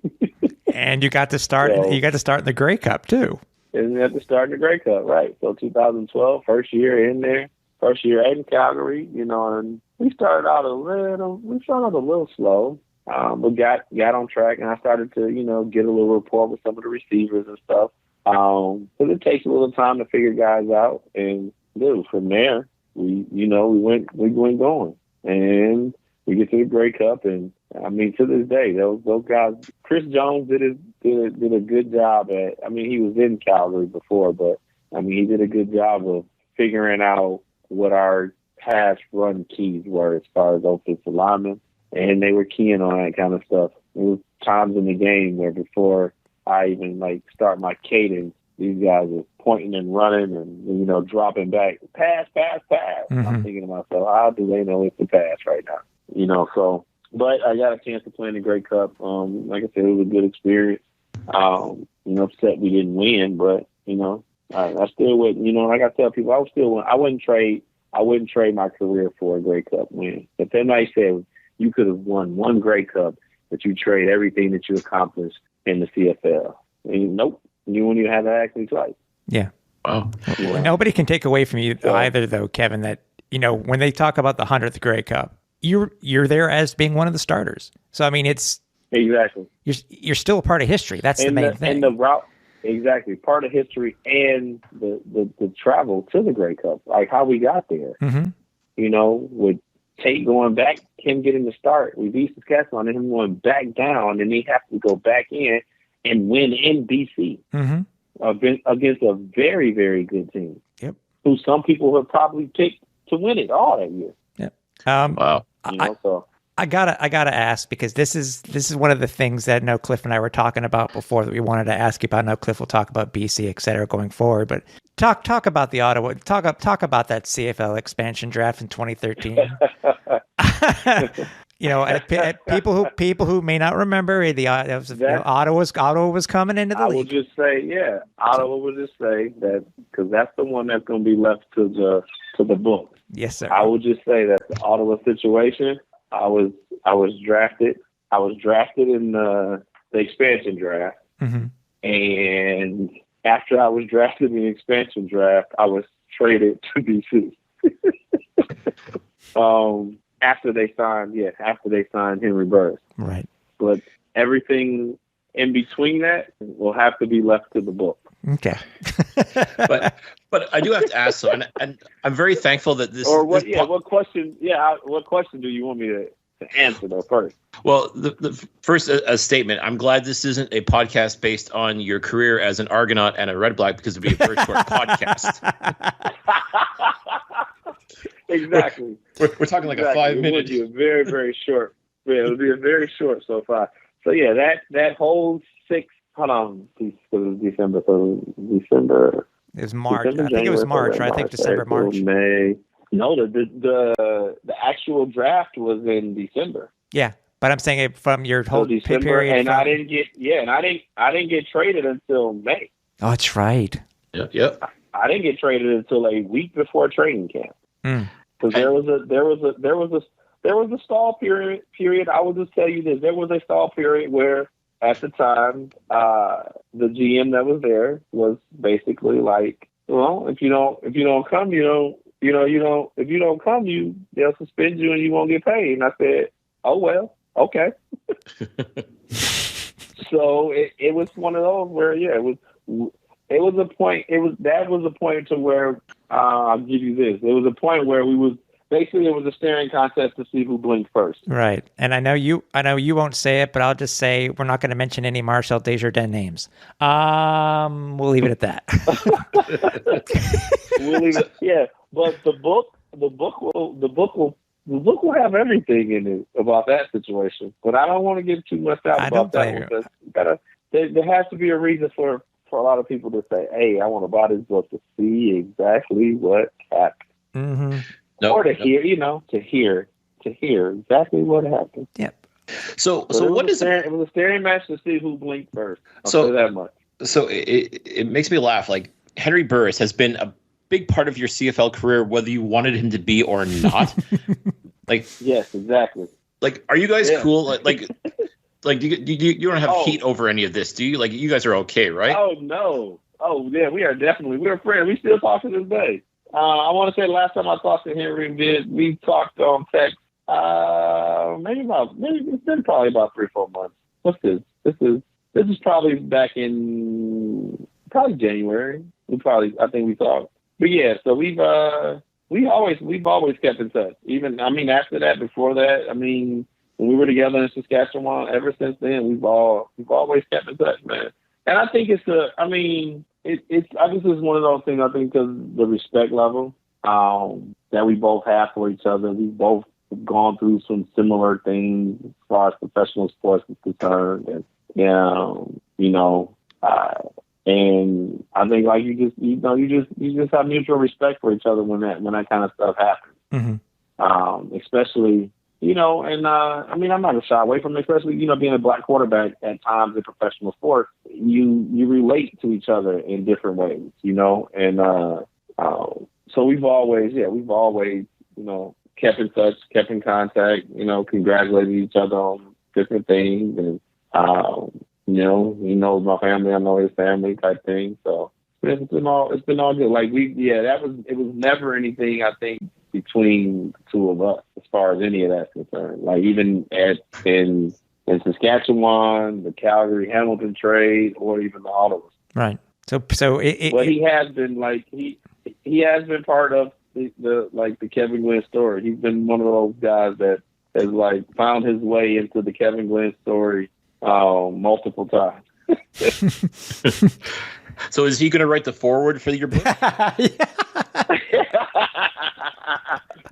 And you got to start. So, you got to start in the Grey Cup too. And you have to start in the Grey Cup, right? So 2012, first year in there, first year in Calgary, you know, and we started out a little slow, but got on track, and I started to, you know, get a little rapport with some of the receivers and stuff. But it takes a little time to figure guys out, and dude, from there, we went going, and we get to the Grey Cup, and I mean, to this day, those guys, Chris Jones did a good job at. I mean, he was in Calgary before, but I mean, he did a good job of figuring out what our pass run keys were as far as offensive linemen, and they were keying on that kind of stuff. There was times in the game where before I even like start my cadence, these guys are pointing and running and, you know, dropping back, pass. Mm-hmm. I'm thinking to myself, how do they know it's a pass right now? You know, so. But I got a chance to play in the Grey Cup. Like I said, it was a good experience. You know, upset we didn't win, but you know, I still would. You know, like I tell people, I wouldn't trade my career for a Grey Cup win. If somebody said you could have won one Grey Cup, but you trade everything that you accomplished in the CFL, and nope, you wouldn't even have to ask me twice. Yeah. Wow. Yeah. Nobody can take away from you either, though, Kevin. That, you know, when they talk about the 100th Grey Cup, you're there as being one of the starters. So I mean, it's exactly you're still a part of history. That's the main thing. And the route, exactly, part of history, and the travel to the Grey Cup, like how we got there. Mm-hmm. You know, with Tate going back, him getting the start, we beat Saskatchewan, and him going back down, and he have to go back in and win in BC against a very, very good team. Yep. Who some people have probably picked to win it all that year. Yep. Wow. You know, so I gotta ask, because this is one of the things that No Cliff and I were talking about before that we wanted to ask you about. No Cliff will talk about BC, et cetera, going forward. But talk about the Ottawa. Talk about that CFL expansion draft in 2013. You know, people who may not remember, Ottawa was coming into the league. I will just say, Ottawa will just say that because that's the one that's going to be left to the book. Yes, sir. I will just say that the Ottawa situation. I was drafted. I was drafted in the expansion draft, and after I was drafted in the expansion draft, I was traded to BC. After they signed Henry Burris. Right. But everything in between that will have to be left to the book. Okay. But I do have to ask, so, and I'm very thankful that this. Or what? This What question? Yeah, what question do you want me to answer though first? Well, the first a statement. I'm glad this isn't a podcast based on your career as an Argonaut and a Red Black, because it'd be a very short podcast. Exactly. We're talking like a 5 minute. It would be a very, very short. Yeah, it would be a very short so far. So yeah, that whole 6. Hold on, December. So December. It was March. December, I think it was January, March. I think December, April, March. May. No, the actual draft was in December. Yeah, but I'm saying it from your whole December, period. and I didn't get traded until May. Oh, that's right. Yep. I didn't get traded until a week before training camp. Because there was a stall period. I will just tell you this: there was a stall period where, at the time, the GM that was there was basically like, well, if you don't come, they'll suspend you and you won't get paid. And I said, oh well, okay. So it was one of those where, yeah, it was a point. That was a point to where I'll give you this. It was a point where it was a staring contest to see who blinked first. Right. And I know you won't say it, but I'll just say we're not going to mention any Marcel Desjardins names. We'll leave it at that. We'll leave it. Yeah, but the book will have everything in it about that situation. But I don't want to give too much out about that one. There has to be a reason for a lot of people to say, "Hey, I want to buy this book to see exactly what happened." Mm-hmm. Or to hear exactly what happened. Yep. So what is it? It was a staring match to see who blinked first. I'll say that much. So it makes me laugh. Like, Henry Burris has been a big part of your CFL career, whether you wanted him to be or not. Like, yes, exactly. Like, are you guys cool? Like you don't have heat over any of this, do you? Like, you guys are okay, right? Oh no. Oh yeah, we're friends. We still talk to this day. I want to say the last time I talked to Henry, we talked on text. It's been probably about 3-4 months. What's this? This is probably back in January. I think we talked. But yeah, so we've always kept in touch. Even after that, before that, when we were together in Saskatchewan, ever since then we've always kept in touch, man. And I think it's one of those things. I think because the respect level that we both have for each other, we've both gone through some similar things as far as professional sports is concerned, and and I think like you just have mutual respect for each other when that kind of stuff happens. Mm-hmm. Especially. I'm not going to shy away from it, especially, being a black quarterback at times in professional sports, you relate to each other in different ways, and so we've always, kept in touch, kept in contact, congratulated each other on different things. And, he knows my family, I know his family type thing. So it's been all good. Like it was never anything, I think, between the two of us as far as any of that's concerned. Like even in Saskatchewan, the Calgary Hamilton trade, or even the Ottawa. Right. So he has been like he has been part of the Kevin Glenn story. He's been one of those guys that has like found his way into the Kevin Glenn story multiple times. So is he going to write the foreword for your book?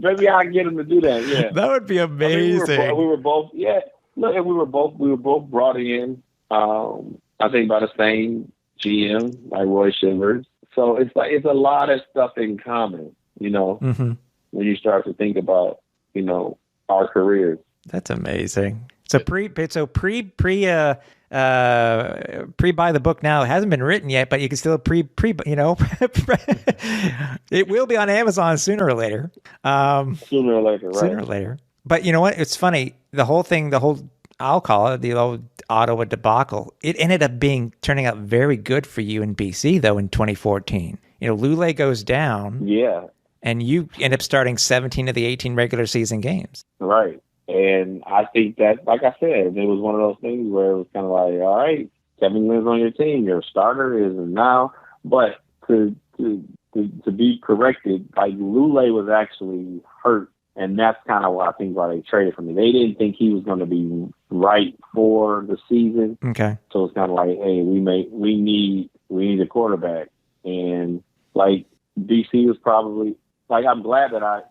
Maybe I can get him to do that. Yeah, that would be amazing. We were both. Yeah, look, we were both brought in. I think by the same GM, like Roy Shivers. So it's a lot of stuff in common. Mm-hmm. When you start to think about our careers. That's amazing. So pre buy the book now. It hasn't been written yet, but you can still it will be on Amazon sooner or later. Sooner or later, right? Sooner or later. But you know what? It's funny. I'll call it the old Ottawa debacle. It ended up turning out very good for you in BC though in 2014. Lule goes down. Yeah. And you end up starting 17 of the 18 regular season games. Right. And I think that, like I said, it was one of those things where it was kind of like, all right, Kevin Lynn's on your team. Your starter is now. But to be corrected, like Lule was actually hurt, and that's kind of why I think why they traded for me. They didn't think he was going to be right for the season. Okay. So it's kind of like, hey, we need a quarterback, and like DC was probably like, I'm glad that I'm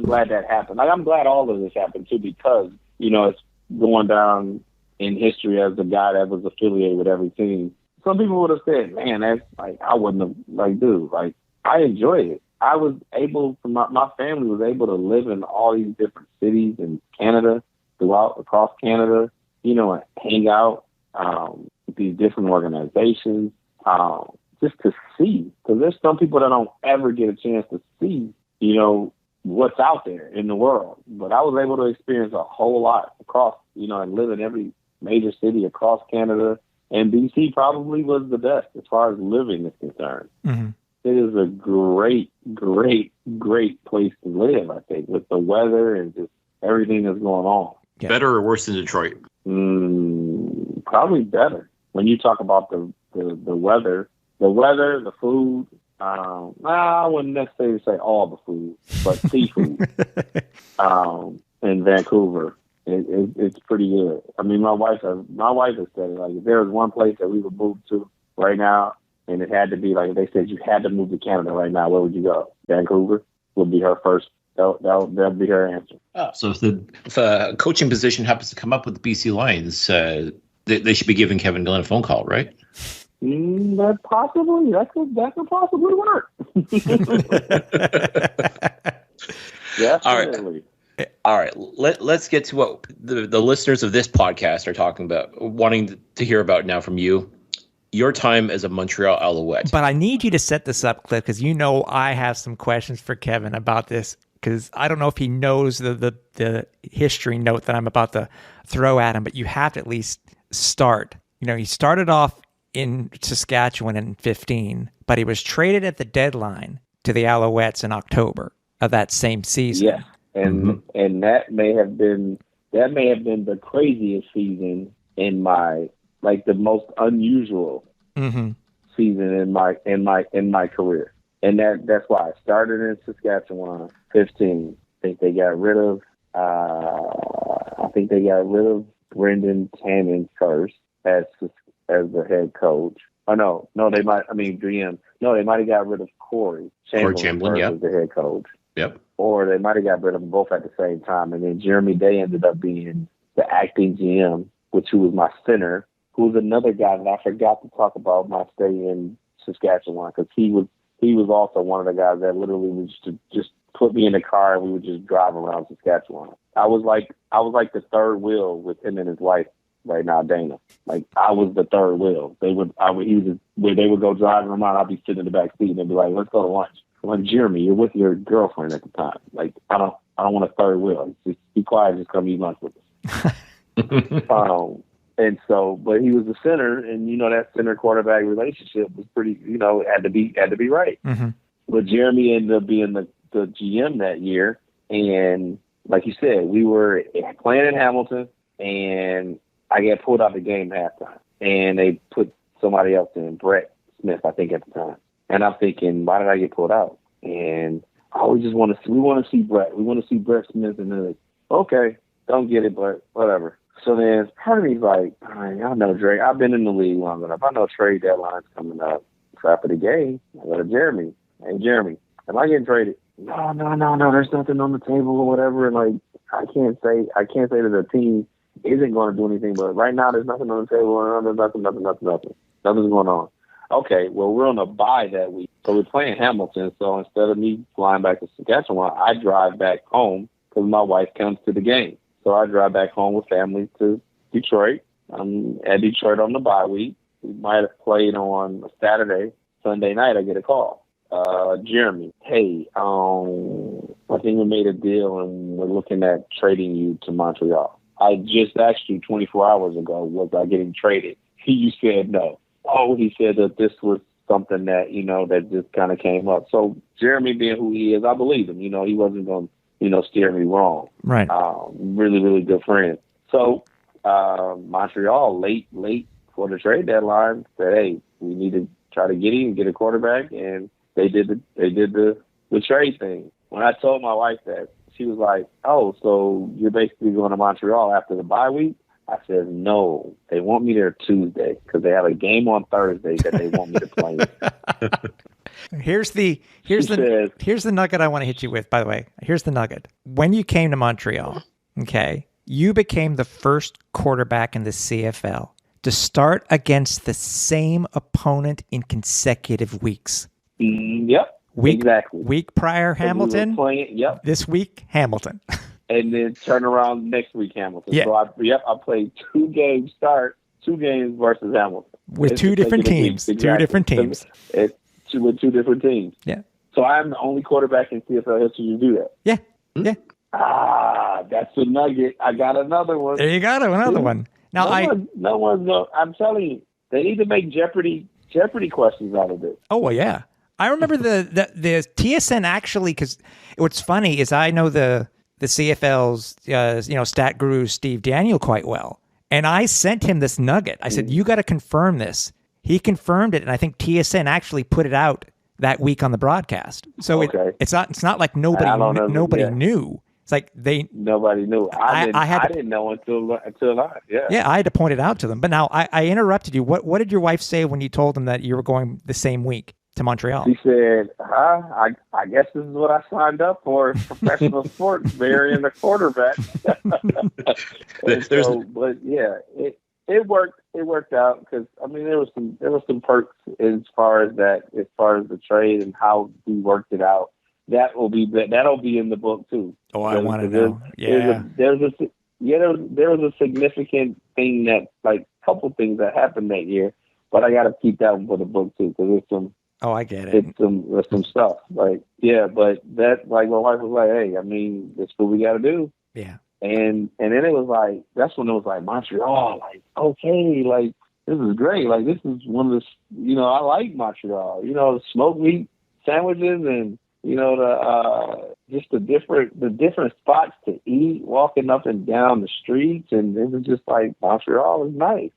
glad that happened. Like, I'm glad all of this happened too, because it's going down in history as the guy that was affiliated with every team. Some people would have said, man, that's like, I wouldn't have, like, dude, like, I enjoyed it. I was able, my family was able to live in all these different cities in Canada, across Canada, and hang out with these different organizations, just to see. Because there's some people that don't ever get a chance to see, what's out there in the world. But I was able to experience a whole lot across, and live in every major city across Canada. And BC probably was the best as far as living is concerned. Mm-hmm. It is a great, great, great place to live, I think, with the weather and just everything that's going on. Yeah. Better or worse than Detroit? Probably better. When you talk about the weather, the food, I wouldn't necessarily say all the food, but seafood in Vancouver. It's pretty good. I mean, my wife has said it. Like, if there was one place that we would move to right now, and it had to be like, if they said you had to move to Canada right now, where would you go? Vancouver would be her first. That'd be her answer. Oh, so if a coaching position happens to come up with the BC Lions, they should be giving Kevin Glenn a phone call, right? That could possibly work. Definitely. All right. Let's get to what the listeners of this podcast are talking about, wanting to hear about now from you. Your time as a Montreal Alouette. But I need you to set this up, Cliff, because I have some questions for Kevin about this, because I don't know if he knows the history note that I'm about to throw at him, but you have to at least start. He started off in Saskatchewan in 2015, but he was traded at the deadline to the Alouettes in October of that same season. Yeah. And that may have been the craziest season in my, like, the most unusual season in my career. And that's why I started in Saskatchewan 15. I think they got rid of Brendan Tannen first as the head coach. Oh no, they might. I mean, GM. No, they might have got rid of Corey Chamberlain as the head coach. Yep. Or they might have got rid of them both at the same time. And then Jeremy Day ended up being the acting GM, who was my center, who was another guy that I forgot to talk about my stay in Saskatchewan, because he was also one of the guys that literally was just put me in the car and we would just drive around Saskatchewan. I was like the third wheel with him and his wife right now, Dana. Like, I was the third wheel. They would go driving around. I'd be sitting in the back seat and they'd be like, "Let's go to lunch." I'm like, "Jeremy, you're with your girlfriend at the time. Like, I don't want a third wheel. Just be quiet. Just come eat lunch with us." And so, but he was the center, and that center quarterback relationship was pretty. Had to be right. Mm-hmm. But Jeremy ended up being the GM that year, and like you said, we were playing in Hamilton, and I got pulled out of the game halftime, and they put somebody else in, Brett Smith, I think, at the time. And I'm thinking, why did I get pulled out? And we want to see Brett. We want to see Brett Smith. And they're like, okay, don't get it, but whatever. So then part of me's like, all right, I know, Drake, I've been in the league long enough. I know trade deadline's coming up. So after the game, I go to Jeremy. Hey, Jeremy, am I getting traded? No, there's nothing on the table or whatever. And like, I can't say that the team isn't going to do anything, but right now there's nothing on the table. There's nothing. Nothing's going on. Okay, well, we're on a bye that week. So we're playing Hamilton. So instead of me flying back to Saskatchewan, I drive back home because my wife comes to the game. So I drive back home with family to Detroit. I'm at Detroit on the bye week. We might have played on a Saturday. Sunday night, I get a call. Jeremy, hey, I think we made a deal and we're looking at trading you to Montreal. I just asked you 24 hours ago, was I getting traded? You said no. Oh, he said that this was something that, that just kind of came up. So Jeremy, being who he is, I believe him. He wasn't going to steer me wrong. Right. Really, really good friend. So Montreal, late for the trade deadline, said, hey, we need to try to get a quarterback, and they did the trade thing. When I told my wife that, she was like, "Oh, so you're basically going to Montreal after the bye week?" I said, "No, they want me there Tuesday because they have a game on Thursday that they want me to play." Here's the nugget I want to hit you with, by the way. Here's the nugget. When you came to Montreal, okay, you became the first quarterback in the CFL to start against the same opponent in consecutive weeks. Yep. Exactly. Week prior, Hamilton. Yep. This week, Hamilton. And then turn around next week, Hamilton. Yeah. So I played 2 games versus Hamilton. With two different teams. Exactly. 2 different teams. With 2 different teams. Yeah. So I'm the only quarterback in CFL history to do that. Yeah. Yeah. That's a nugget. I got another one. There you got another one. Now I'm telling you, they need to make Jeopardy questions out of this. Oh well, yeah. I remember the TSN actually, because what's funny is I know the CFL's stat guru Steve Daniel quite well, and I sent him this nugget. I said, "You got to confirm this." He confirmed it, and I think TSN actually put it out that week on the broadcast. So it's not like nobody knew. It's like nobody knew. I didn't know until I had to point it out to them. But now I interrupted you. What did your wife say when you told them that you were going the same week to Montreal? She said, I guess this is what I signed up for, professional sports, marrying a quarterback. But yeah, it worked. It worked out because there was some perks as far as the trade and how we worked it out. That'll be in the book too. Oh, I want to know. Yeah, there was a significant thing that couple things that happened that year, but I got to keep that one for the book too because there's some. Oh, I get it. There's some stuff but that my wife was like, "Hey, that's what we got to do." Yeah. And then it was like, that's when it was like Montreal, okay, this is great. This is one of the, I like Montreal, the smoked meat sandwiches and, just the different spots to eat, walking up and down the streets. And it was just like, Montreal is nice.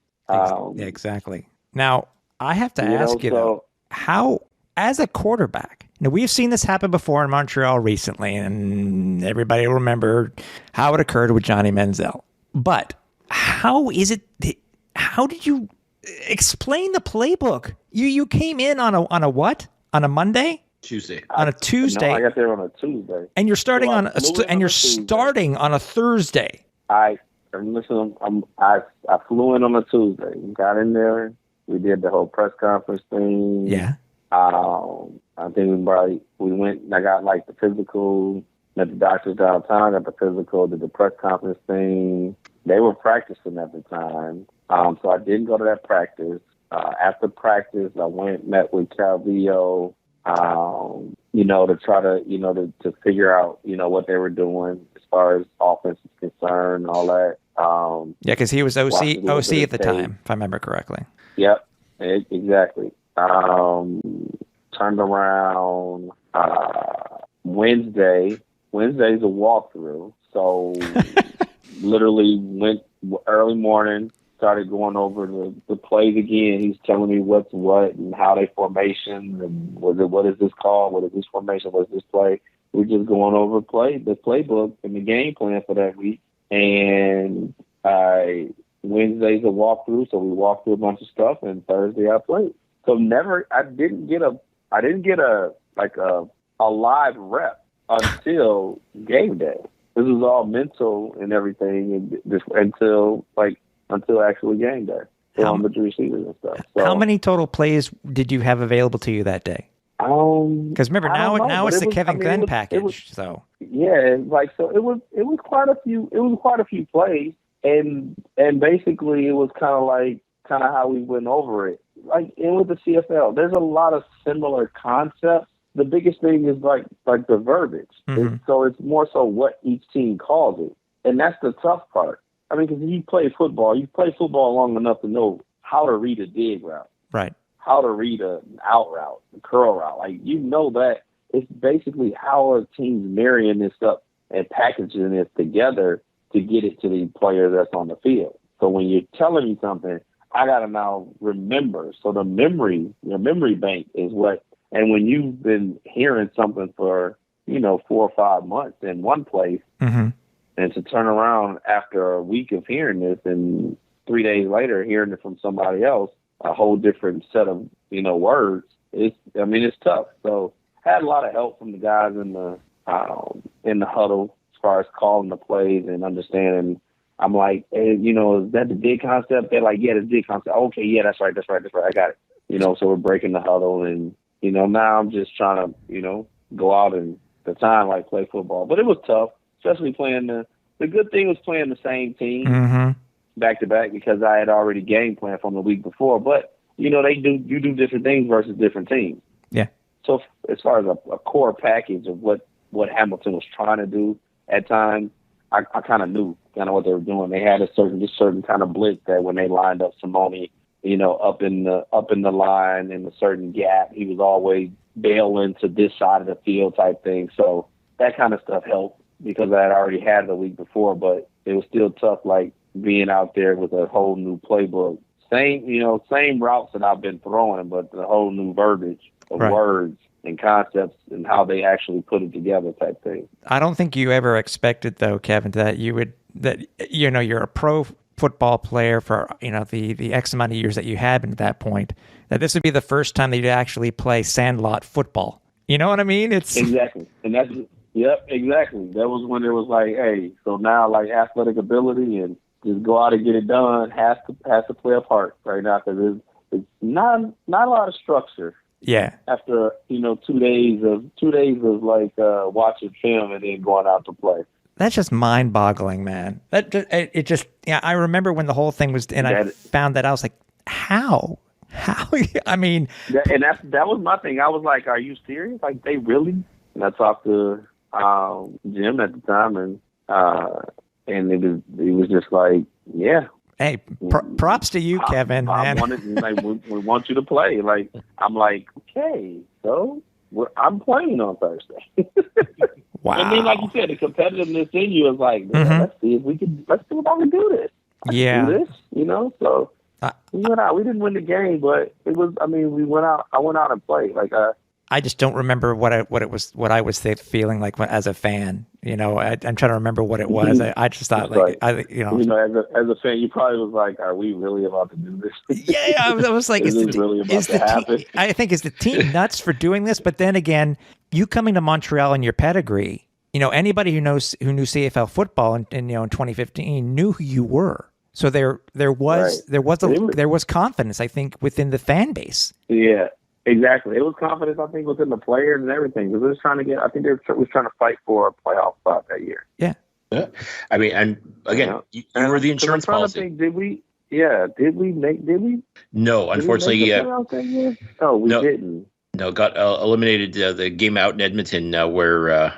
Exactly. Now, I have to ask you, though, how, as a quarterback, now, we've seen this happen before in Montreal recently, and everybody will remember how it occurred with Johnny Manziel. But how did you explain the playbook? You came in on a what? On a Monday? Tuesday. On a Tuesday. No, I got there on a Tuesday. And you're starting starting on a Thursday. I flew in on a Tuesday. Got in there. We did the whole press conference thing. Yeah. I think we went and I got the physical, met the doctors downtown, got the physical, did the press conference thing. They were practicing at the time. So I didn't go to that practice. After practice, I went, met with Calvillo, to try to figure out, what they were doing as far as offense is concerned and all that. Yeah, because he was OC at the time, if I remember correctly. Yep, exactly. Turned around Wednesday. Wednesday's a walkthrough. So literally went early morning, started going over the plays again. He's telling me what's what and how they formation and what is this called? What is this formation? What is this play? We're just going over the playbook and the game plan for that week. And Wednesday's a walkthrough, so we walked through a bunch of stuff, and Thursday I played. So I didn't get a live rep until game day. This was all mental and everything, and until actually game day. On the receivers and stuff. So, how many total plays did you have available to you that day? Because remember now it's the Kevin Glenn package. It was quite a few. It was quite a few plays, and basically it was kind of how we went over it. And with the CFL, there's a lot of similar concepts. The biggest thing is the verbiage. Mm-hmm. So it's more so what each team calls it, and that's the tough part. Because you play football long enough to know how to read a dig route, right? How to read an out route, a curl route. That it's basically how a team's marrying this up and packaging it together to get it to the player that's on the field. So when you're telling me something, I I gotta now remember. So the memory bank is what. And when you've been hearing something for 4 or 5 months in one place, mm-hmm. and to turn around after a week of hearing this and 3 days later hearing it from somebody else, a whole different set of words. It's tough. So had a lot of help from the guys in the huddle as far as calling the plays and understanding. I'm like, hey, is that the dig concept? They're like, yeah, the dig concept. Okay, yeah, that's right. I got it. So we're breaking the huddle, and now I'm just trying to go out and at the time like play football. But it was tough, especially playing the good thing was playing the same team mm-hmm. back to back, because I had already game planned from the week before. But you do different things versus different teams. Yeah. So as far as a core package of what Hamilton was trying to do at times, I kind of knew what they were doing. They had a certain kind of blitz that when they lined up Simone, up in the line in a certain gap, he was always bailing to this side of the field type thing. So that kind of stuff helped because I had already had it the week before, but it was still tough, like being out there with a whole new playbook. Same routes that I've been throwing, but the whole new verbiage of words and concepts and how they actually put it together type thing. I don't think you ever expected, though, Kevin, that you're a pro football player for, the X amount of years that you had been at that point, that this would be the first time that you'd actually play sandlot football. You know what I mean? It's exactly. And that's, yep, exactly. That was when it was like, hey, so now like athletic ability and just go out and get it done has to play a part right now, because it's not a lot of structure. Yeah. After 2 days of like watching film and then going out to play. That's just mind-boggling, man. I remember when the whole thing was, and I found that I was like, how? I mean, and that was my thing. I was like, are you serious? Like, they really? And I talked to Jim at the time, and it was just like, yeah. Hey, props to you, Kevin. Man. We want you to play. Like, I'm like, okay, so I'm playing on Thursday. Wow. And then, like you said, the competitiveness in you is like, let's see if I can do this. Yeah. Do this, So we went out. We didn't win the game, but it was. I mean, we went out. I went out and played. Like, I just don't remember what I was feeling like as a fan. I'm trying to remember what it was. I just thought as a fan, you probably was like, "Are we really about to do this?" Yeah, I was like, "Is this really about to happen?" I think is the team nuts for doing this, but then again, you coming to Montreal and your pedigree. Anybody who knew CFL football in 2015 knew who you were. So there was confidence, I think, within the fan base. Yeah. Exactly. It was confidence, I think, within the players and everything. Because they was trying to was trying to fight for a playoff spot that year. Yeah. Yeah. I mean, and again, you were the insurance policy. Think, did we? No, unfortunately, No, we didn't. No, got eliminated the game out in Edmonton where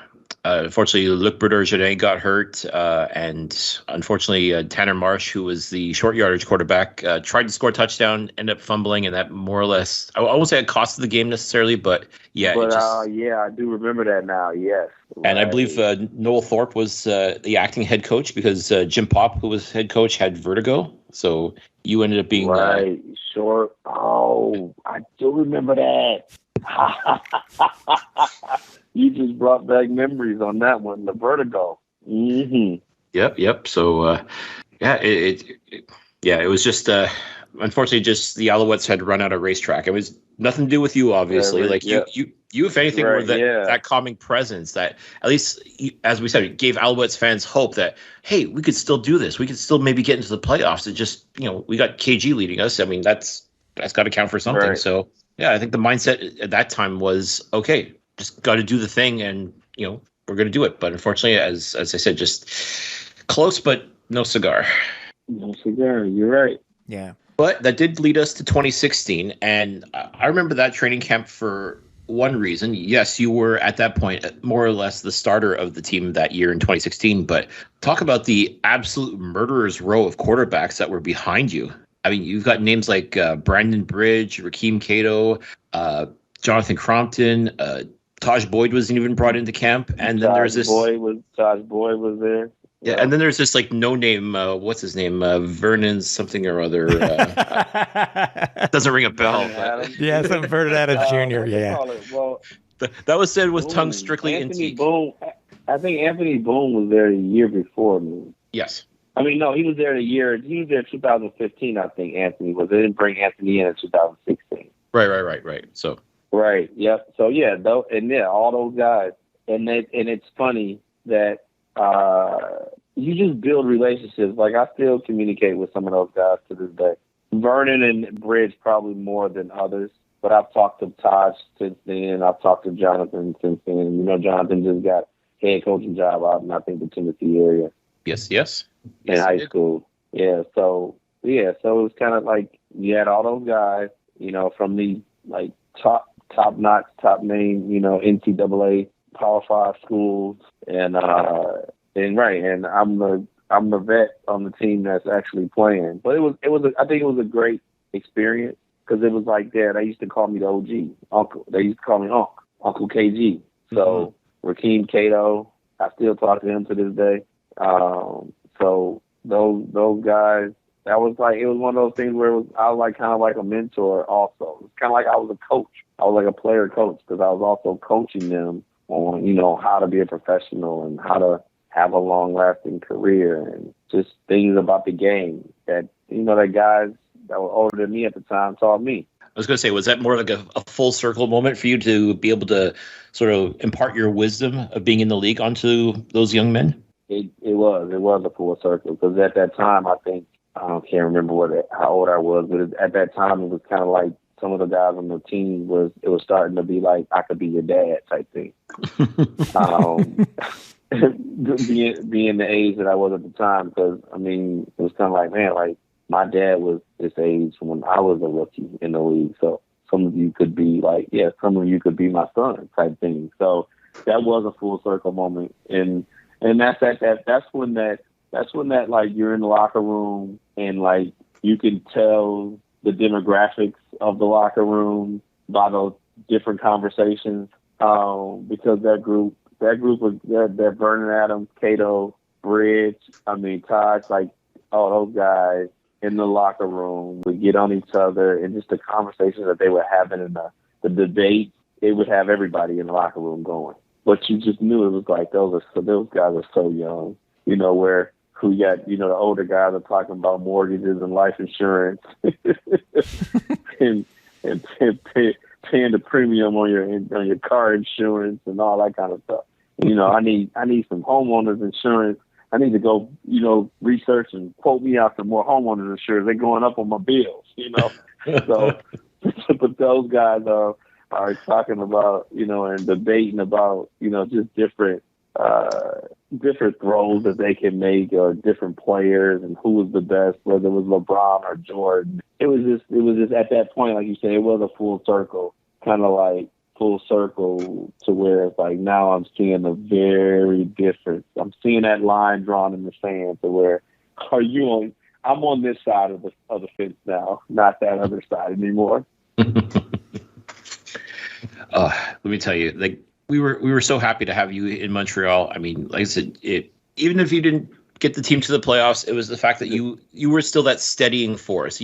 unfortunately Luc Brodeur-Jardin got hurt, and unfortunately Tanner Marsh, who was the short yardage quarterback, tried to score a touchdown, ended up fumbling, and that more or less, I won't say it cost the game necessarily, but yeah. But I do remember that now, yes. And I believe Noel Thorpe was the acting head coach because Jim Popp, who was head coach, had vertigo. So you ended up being... Right, sure. Oh, I do remember that. You just brought back memories on that one, the vertigo. Mm-hmm. Yep. So, it was just, unfortunately, just the Alouettes had run out of racetrack. It was nothing to do with you, obviously. You, if anything, were that calming presence that, at least, as we said, it gave Alouettes fans hope that, hey, we could still do this. We could still maybe get into the playoffs. It just, we got KG leading us. I mean, that's got to count for something. Right. So, yeah, I think the mindset at that time was, okay, just got to do the thing, and we're going to do it. But unfortunately, as I said, just close, but no cigar. No cigar. You're right. Yeah. But that did lead us to 2016, and I remember that training camp for one reason. Yes, you were at that point more or less the starter of the team that year in 2016. But talk about the absolute murderer's row of quarterbacks that were behind you. I mean, you've got names like Brandon Bridge, Rakeem Cato, Jonathan Crompton. Taj Boyd wasn't even brought into camp, and then there's this. Taj Boyd was there. Yeah, and then there's this like no name. What's his name? Vernon something or other. Doesn't ring a bell. Yeah, some Vernon Adams Jr. Yeah. Well, that was said with tongue strictly in Anthony cheek. Boone. I think Anthony Boone was there a year before me. Yes. I mean, no, he was there he was there 2015, I think, Anthony was. They didn't bring Anthony in 2016. Right. So. Right, yep. So, yeah, all those guys. And it's funny that you just build relationships. Like, I still communicate with some of those guys to this day. Vernon and Bridge probably more than others. But I've talked to Todd since then. I've talked to Jonathan since then. You know, Jonathan just got head coaching job out in, I think, the Tennessee area. Yes. In high school. Yeah, so it was kind of like you had all those guys, you know, from these, like, top-notch, top-name, you know, NCAA Power 5 schools. And I'm the vet on the team that's actually playing. But I think it was a great experience because it was like that. They used to call me the OG, Uncle. They used to call me Uncle KG. So Rakeem Cato, I still talk to him to this day. So those guys, it was one of those things where I was like kind of like a mentor also. It's kind of like I was a coach. I was like a player coach because I was also coaching them on, you know, how to be a professional and how to have a long-lasting career and just things about the game that, you know, that guys that were older than me at the time taught me. I was going to say, was that more like a full circle moment for you to be able to sort of impart your wisdom of being in the league onto those young men? It was a full circle because at that time, I think, I can't remember how old I was, but at that time it was kind of like some of the guys on the team it was starting to be like, I could be your dad type thing. Being the age that I was at the time, because I mean, it was kind of like, man, like my dad was this age when I was a rookie in the league. So some of you could be like, yeah, some of you could be my son type thing. So that was a full circle moment. And that's when that like you're in the locker room and like you can tell the demographics of the locker room by those different conversations, because that group was that Vernon Adams, Cato, Bridge, Todd, like all those guys in the locker room would get on each other, and just the conversations that they were having and the debate, it would have everybody in the locker room going. But you just knew it was like those guys are so young, you know, who got, you know, the older guys are talking about mortgages and life insurance and paying the premium on your car insurance and all that kind of stuff. You know, I need some homeowners insurance. I need to go, you know, research and quote me out some more homeowners insurance. They're going up on my bills, you know. So, but those guys are talking about, you know, and debating about, you know, just different throws that they can make, or different players and who was the best, whether it was LeBron or Jordan. It was just at that point, like you said, it was a full circle, kind of like full circle to where it's like now I'm seeing a very different. I'm seeing that line drawn in the sand to where I'm on this side of the fence now, not that other side anymore. Let me tell you, like we were so happy to have you in Montreal. I mean, like I said, even if you didn't get the team to the playoffs, it was the fact that you were still that steadying force.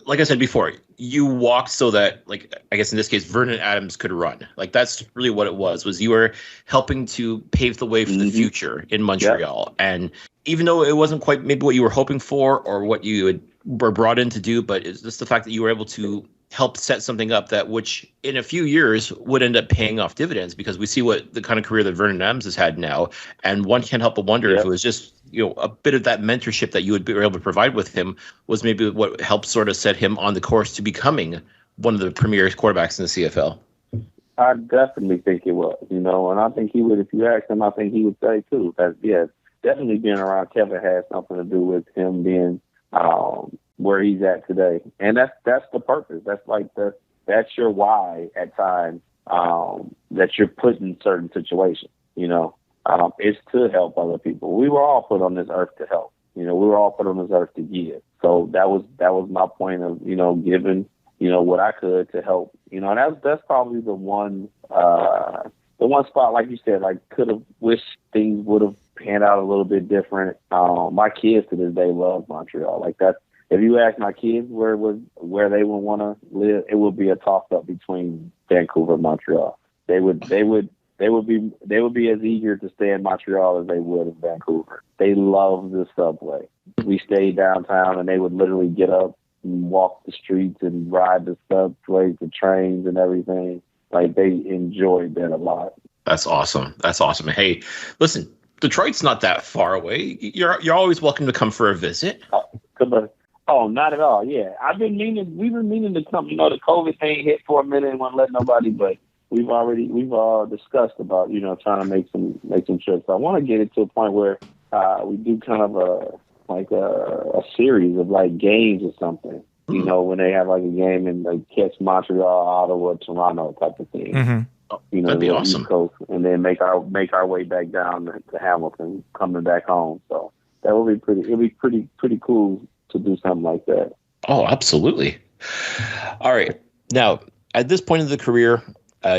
Like I said before, you walked so that, like, I guess in this case, Vernon Adams could run. Like, that's really what it was you were helping to pave the way for the future in Montreal. Yep. And even though it wasn't quite maybe what you were hoping for or what you were brought in to do, but it's just the fact that you were able to help set something up that which in a few years would end up paying off dividends, because we see what the kind of career that Vernon Adams has had now. And one can't help but wonder if it was just, you know, a bit of that mentorship that you would be able to provide with him was maybe what helped sort of set him on the course to becoming one of the premier quarterbacks in the CFL. I definitely think it was, you know, and I think he would, if you asked him, I think he would say too, that, yeah, definitely being around Kevin has something to do with him being, where he's at today. And that's the purpose. That's your why at times, that you're put in certain situations, you know. It's to help other people. We were all put on this earth to help. You know, we were all put on this earth to give. So that was my point of, you know, giving, you know, what I could to help. You know, and that's probably the one spot, like you said, like could have wished things would have pan out a little bit different. My kids to this day love Montreal. Like that's, if you ask my kids where they would want to live, it would be a toss up between Vancouver and Montreal. They would be as eager to stay in Montreal as they would in Vancouver. They love the subway. We stayed downtown, and they would literally get up and walk the streets and ride the subways, the trains, and everything. Like they enjoyed that a lot. That's awesome. That's awesome. Hey, listen, Detroit's not that far away. You're always welcome to come for a visit. Oh, not at all. Yeah, we've been meaning to come. You know, the COVID thing hit for a minute and won't let nobody, but we've all discussed about, you know, trying to make some trips. I want to get it to a point where we do kind of a series of like games or something. You know, when they have like a game and like catch Montreal, Ottawa, Toronto type of thing. Mm-hmm. You know, that'd be awesome. East Coast, and then make our way back down to Hamilton, coming back home. So that would be pretty. It'd be pretty cool to do something like that. Oh, absolutely. All right. Now, at this point in the career,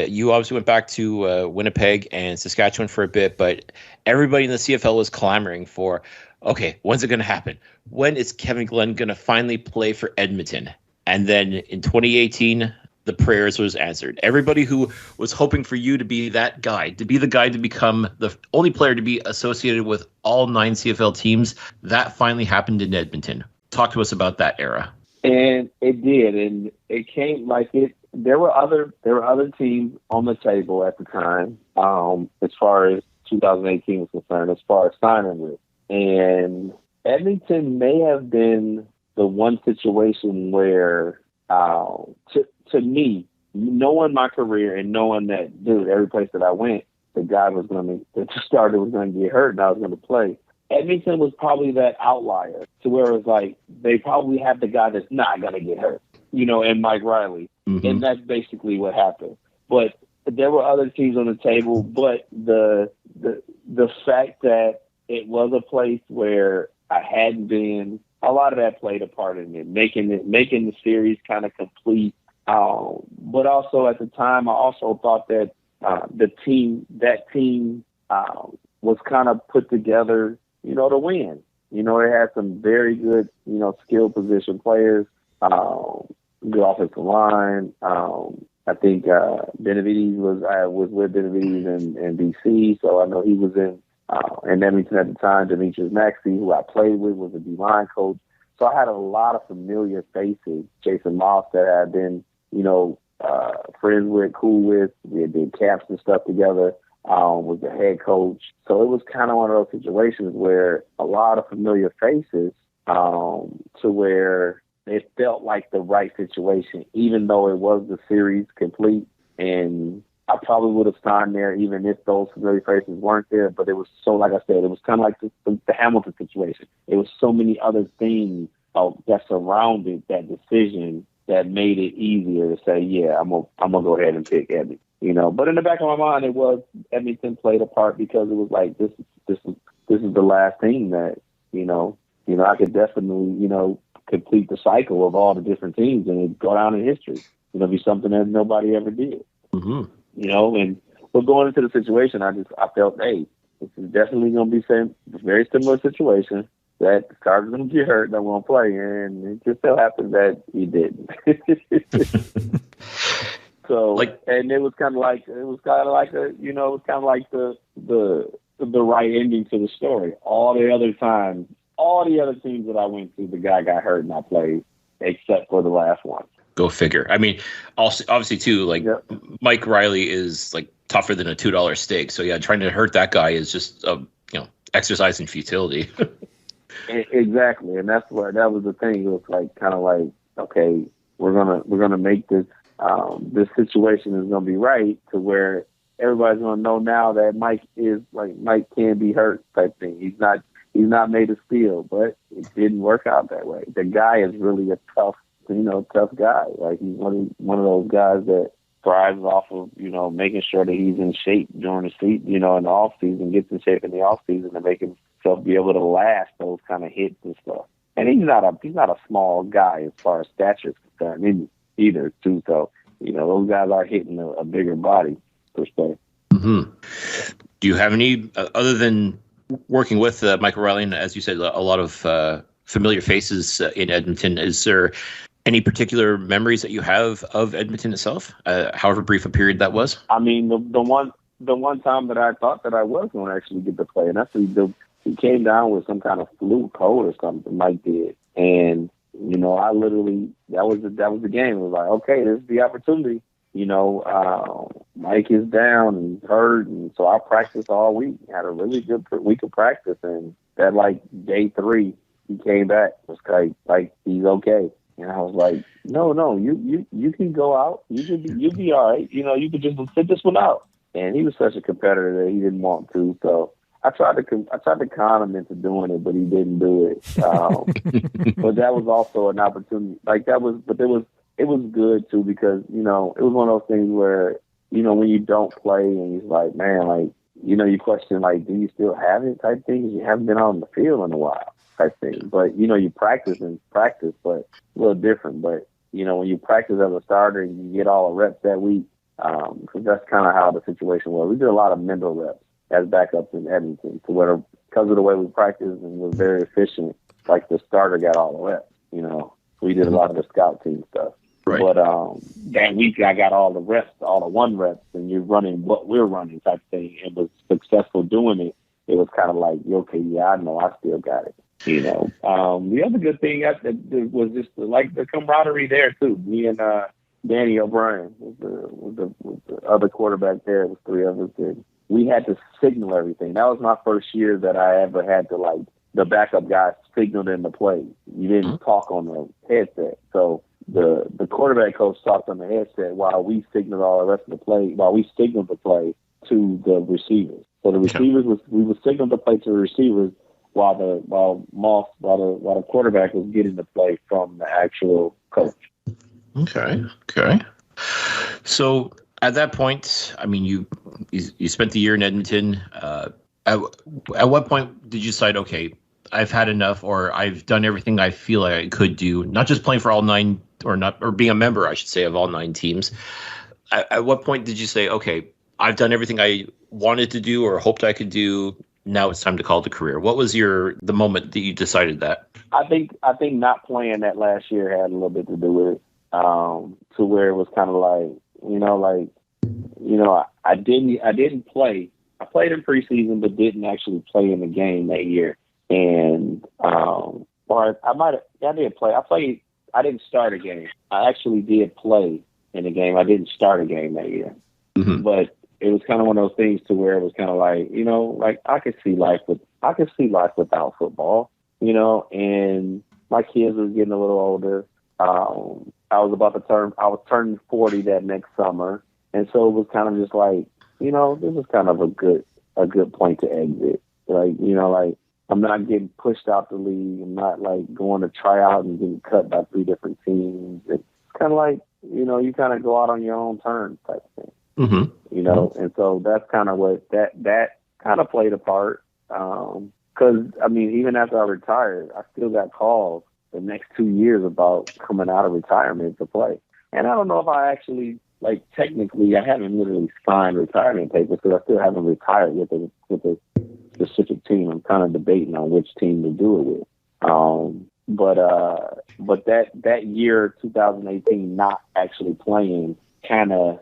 you obviously went back to Winnipeg and Saskatchewan for a bit, but everybody in the CFL was clamoring for, okay, when's it going to happen? When is Kevin Glenn going to finally play for Edmonton? And then in 2018, the prayers was answered. Everybody who was hoping for you to be that guy, to be the guy to become the only player to be associated with all 9 CFL teams, that finally happened in Edmonton. Talk to us about that era. And it did, and it came like it. There were other teams on the table at the time, as far as 2018 was concerned, as far as signing with. And Edmonton may have been the one situation where, to me, knowing my career and knowing that, dude, every place that I went, the starter was going to get hurt and I was going to play. Edmonton was probably that outlier to where it was like, they probably have the guy that's not going to get hurt, you know, and Mike Riley. Mm-hmm. And that's basically what happened. But there were other teams on the table, but the fact that it was a place where I hadn't been, a lot of that played a part in it, making the series kind of complete. But also at the time, I also thought that that team was kind of put together, you know, to win. You know, it had some very good, you know, skill position players, good offensive line. I think Benavides was with Benavides in DC, so I know he was in Edmonton at the time. Demetrius Maxey, who I played with, was a D-line coach. So I had a lot of familiar faces. Jason Moss that I had been, you know, friends with, cool with. We had did camps and stuff together. Was the head coach. So it was kind of one of those situations where a lot of familiar faces, to where it felt like the right situation, even though it was the series complete. And I probably would have signed there even if those familiar faces weren't there. But it was so, like I said, it was kind of like the Hamilton situation. It was so many other things that surrounded that decision that made it easier to say, yeah, I'm gonna go ahead and pick Edmonton. You know, but in the back of my mind, it was Edmonton played a part because it was like this is the last team that you know I could definitely, you know, complete the cycle of all the different teams and go down in history. You know, be something that nobody ever did. Mm-hmm. You know, and but going into the situation, I felt, hey, this is definitely going to be a very similar situation. That the starter's going to get hurt and I won't play, and it just so happens that he didn't. So, and it was kind of like the right ending to the story. All the other teams that I went to, the guy got hurt and I played, except for the last one. Go figure. I mean, also, obviously too, like yep. Mike Riley is like tougher than a $2 steak. So yeah, trying to hurt that guy is just exercise in futility. Exactly, and that was the thing. It was like kind of like, okay, we're gonna make this. This situation is going to be right to where everybody's going to know now that Mike can be hurt type thing. He's not made of steel, but it didn't work out that way. The guy is really a tough guy. Like he's one of those guys that thrives off of, you know, making sure that he's in shape during the season, you know, in the off season, gets in shape in the off season to make himself be able to last those kind of hits and stuff. And he's not a small guy as far as stature is concerned either, too. So, you know, those guys are hitting a bigger body per se. Mm-hmm. Do you have any, other than working with Michael Riley, and as you said, a lot of familiar faces in Edmonton. Is there any particular memories that you have of Edmonton itself, however brief a period that was? I mean, the one time that I thought that I was going to actually get to play, and actually he came down with some kind of flu, cold or something, Mike did, and I literally that was the game. It was like, okay, this is the opportunity. Mike is down and hurt, and so I practiced all week. Had a really good week of practice, and that like day 3, he came back. Was like he's okay. And I was like, no, you can go out. You'll be all right. You could just sit this one out. And he was such a competitor that he didn't want to. So I tried to con him into doing it, but he didn't do it. But that was also an opportunity. It was good too, because it was one of those things where when you don't play and he's like, man, like you question like, do you still have it type things? You haven't been on the field in a while type thing. But you practice, but a little different. But when you practice as a starter and you get all the reps that week, because that's kind of how the situation was. We did a lot of mental reps as backups in Edmonton, to where because of the way we practiced and was very efficient, like the starter got all the reps. We did a lot of the scout team stuff. Right. But that week I got all the reps, all the 1 reps, and you're running what we're running type thing, and was successful doing it. It was kind of like, okay, yeah, I know I still got it. The other good thing was just the camaraderie there too. Me and Danny O'Brien was the other quarterback there. It was 3 of us. And we had to signal everything. That was my first year that I ever had to the backup guy signaled in the play. You didn't talk on the headset. So the quarterback coach talked on the headset while we signaled all the rest of the play, while we signaled the play to the receivers. So the receivers we would signal the play to the receivers while the quarterback was getting the play from the actual coach. Okay. So at that point, I mean, you spent the year in Edmonton. At what point did you decide, okay, I've had enough, or I've done everything I feel like I could do, not just playing for all 9 or being a member, I should say, of all 9 teams. At what point did you say, okay, I've done everything I wanted to do or hoped I could do, now it's time to call it a career? What was the moment that you decided that? I think not playing that last year had a little bit to do with it, to where it was kind of I didn't play. I played in preseason, but didn't actually play in the game that year. And I did play. I didn't start a game. I actually did play in a game. I didn't start a game that year. Mm-hmm. But it was kind of one of those things to where it was kind of like, I could see life without football, and my kids was getting a little older. I was turning 40 that next summer. And so it was kind of just like, this is kind of a good point to exit. I'm not getting pushed out the league. I'm not going to try out and getting cut by 3 different teams. It's kind of like, you kind of go out on your own terms type thing. Mm-hmm. And so that's kind of what that kind of played a part. Because even after I retired, I still got calls the next 2 years about coming out of retirement to play. And I don't know if I actually, technically, I haven't literally signed retirement papers because I still haven't retired with a specific team. I'm kind of debating on which team to do it with. But that year, 2018, not actually playing, kind of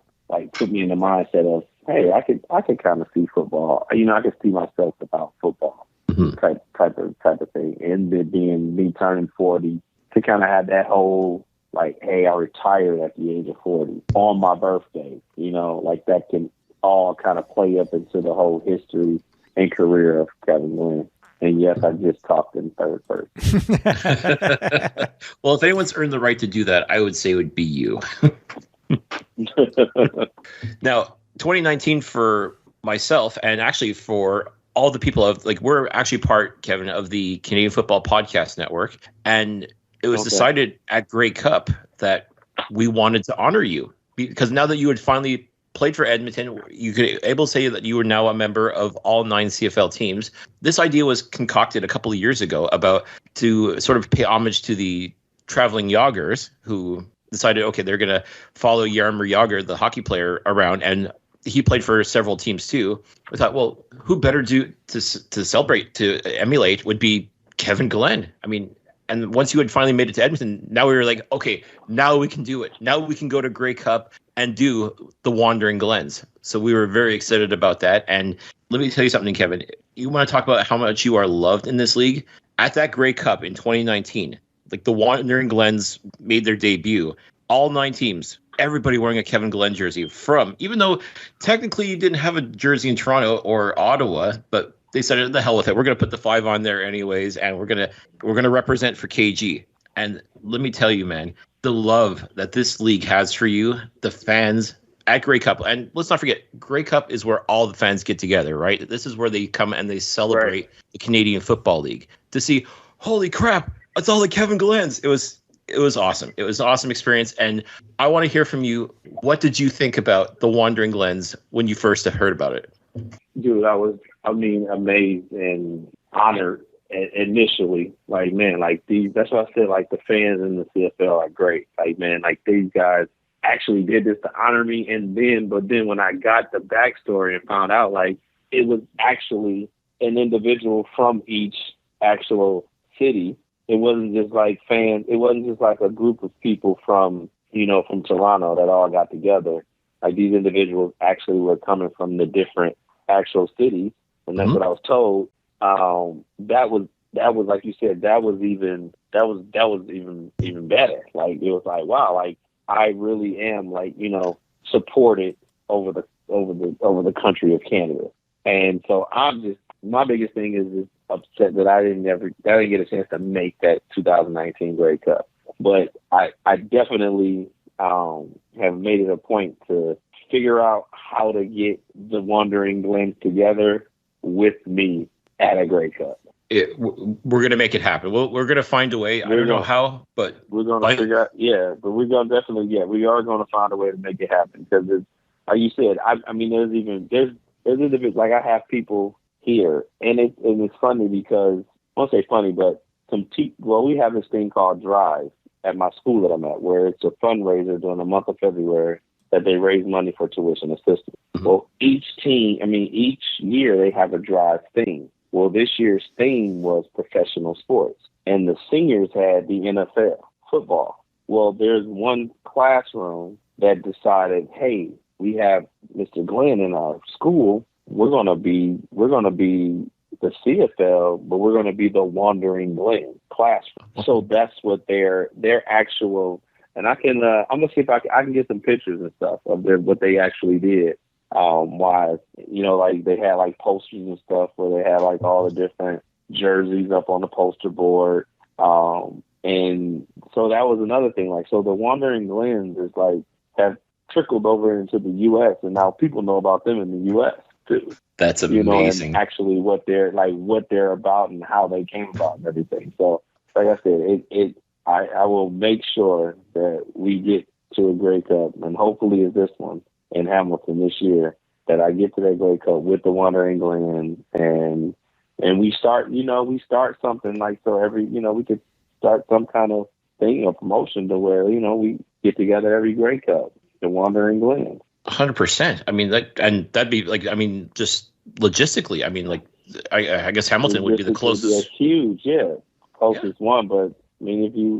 put me in the mindset of, hey, I could kind of see football. I could see myself without football. Mm-hmm. type of thing, and being me turning 40 to kind of have that whole hey, I retired at the age of 40 on my birthday. That can all kind of play up into the whole history and career of Kevin Gwynn. And yes, I just talked in third person. Well, if anyone's earned the right to do that, I would say it would be you. Now, 2019 for myself, and actually for all the people we're actually part, Kevin, of the Canadian Football Podcast Network. And it was decided at Grey Cup that we wanted to honor you, because now that you had finally played for Edmonton, you could able to say that you were now a member of all 9 CFL teams. This idea was concocted a couple of years ago to sort of pay homage to the traveling Jagers, who decided, okay, they're going to follow Jaromir Jagr, the hockey player, around and he played for several teams too. I thought, well, who better to celebrate, to emulate would be Kevin Glenn. I mean, and once you had finally made it to Edmonton, now we were like, okay, now we can do it. Now we can go to Grey Cup and do the Wandering Glens. So we were very excited about that. And let me tell you something, Kevin. You want to talk about how much you are loved in this league? At that Grey Cup in 2019, like the Wandering Glens made their debut. All 9 teams, everybody wearing a Kevin Glenn jersey, even though technically you didn't have a jersey in Toronto or Ottawa, but they said, the hell with it. We're going to put the 5 on there anyways, and we're going to represent for KG. And let me tell you, man, the love that this league has for you, the fans at Grey Cup. And let's not forget, Grey Cup is where all the fans get together, right? This is where they come and they celebrate the Canadian Football League. To see, holy crap, it's all the Kevin Glens. It was awesome. It was an awesome experience. And I want to hear from you. What did you think about the Wandering Glens when you first heard about it? Dude, I was, amazed and honored initially. Like, man, like that's why I said, like, the fans in the CFL are great. Like, man, like these guys actually did this to honor me. But then when I got the backstory and found out, like, it was actually an individual from each actual city. It wasn't just like fans. It wasn't just like a group of people from Toronto that all got together. Like, these individuals actually were coming from the different actual cities. And that's what I was told. That was like you said, that was even better. Like, it was like, wow, like I really am, like, supported over the country of Canada. And so my biggest thing is just upset that I didn't get a chance to make that 2019 Grey Cup. But I definitely have made it a point to figure out how to get the Wandering Glens together with me at a Grey Cup. We're going to make it happen. We're going to find a way. I don't know how, but we're going to figure out. Yeah, but we're going to definitely. Yeah, we are going to find a way to make it happen because, like you said, I mean, there's individuals, like I have people here, and it's funny because I won't say funny, but we have this thing called Drive at my school that I'm at, where it's a fundraiser during the month of February that they raise money for tuition assistance. Mm-hmm. Well, each year they have a Drive theme. Well, this year's theme was professional sports, and the seniors had the NFL football. Well, there's one classroom that decided, hey, we have Mr. Glenn in our school. We're gonna be the CFL, but we're gonna be the Wandering Glen classroom. So that's what their actual. And I'm gonna see if I can get some pictures and stuff of what they actually did. Why, like they had like posters and stuff where they had like all the different jerseys up on the poster board. And so that was another thing. Like, so the Wandering Glens is like have trickled over into the U.S. and now people know about them in the U.S. too. That's amazing. And actually what they're about and how they came about and everything. So like I said, I will make sure that we get to a Grey Cup, and hopefully it's this one in Hamilton this year, that I get to that Grey Cup with the Wandering Glen, and we start something like, so every, we could start some kind of thing or promotion to where, we get together every Grey Cup, the Wandering Glen. 100%. I mean, that'd be like, I mean, just logistically, I mean, like, I guess Hamilton would be the closest. Huge, closest one, but I mean, if you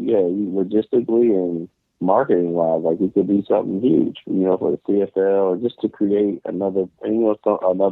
logistically and marketing wise, like it could be something huge, for the CFL, or just to create another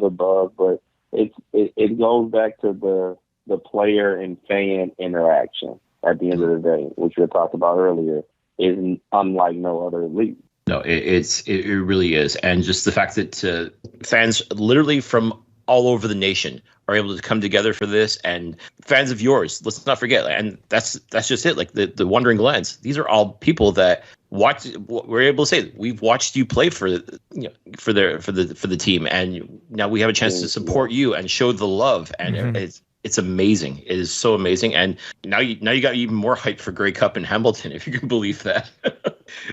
buzz. But it goes back to the player and fan interaction at the end of the day, which we talked about earlier, is unlike no other league. No, it really is, and just the fact that fans literally from all over the nation are able to come together for this, and fans of yours, let's not forget, and that's just it. Like the Wandering Glens, these are all people that we're able to say we've watched you play for the team, and now we have a chance to support you and show the love, and it's amazing. It is so amazing, and now you got even more hype for Grey Cup in Hamilton, if you can believe that.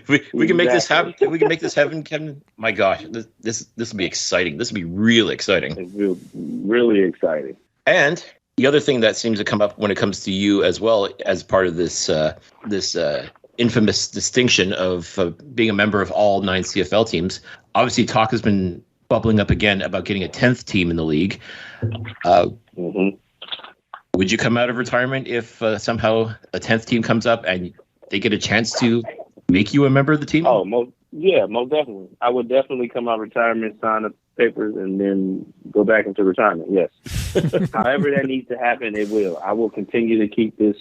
we can make this happen. We can make this happen, Kevin. My gosh, this will be exciting. This will be really exciting. It's really exciting. And the other thing that seems to come up when it comes to you as well, as part of this infamous distinction of being a member of all 9 CFL teams, obviously talk has been bubbling up again about getting a 10th team in the league. Would you come out of retirement if somehow a 10th team comes up and they get a chance to make you a member of the team? Oh, most definitely. I would definitely come out of retirement, sign the papers, and then go back into retirement. Yes. However that needs to happen, it will. I will continue to keep this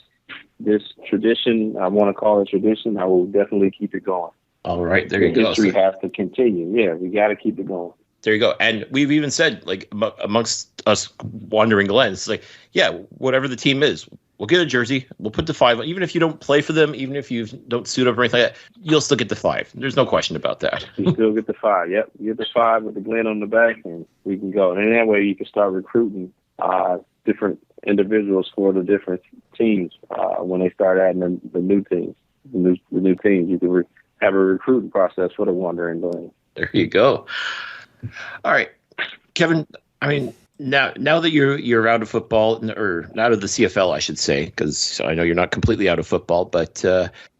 tradition. I want to call it tradition. I will definitely keep it going. All right, there you go. History has to continue. Yeah, we got to keep it going. There you go. And we've even said, like, amongst us wandering Glens, like, yeah, whatever the team is, we'll get a jersey. We'll put the 5. Even if you don't play for them, even if you don't suit up or anything like that, you'll still get the 5. There's no question about that. You still get the 5. Yep. You get the 5 with the Glen on the back, and we can go. And that way you can start recruiting different individuals for the different teams when they start adding the new teams. The new teams. You can have a recruiting process for the Wandering Glen. There you go. All right, Kevin. I mean, now that you're out of football, or out of the CFL, I should say, because I know you're not completely out of football. But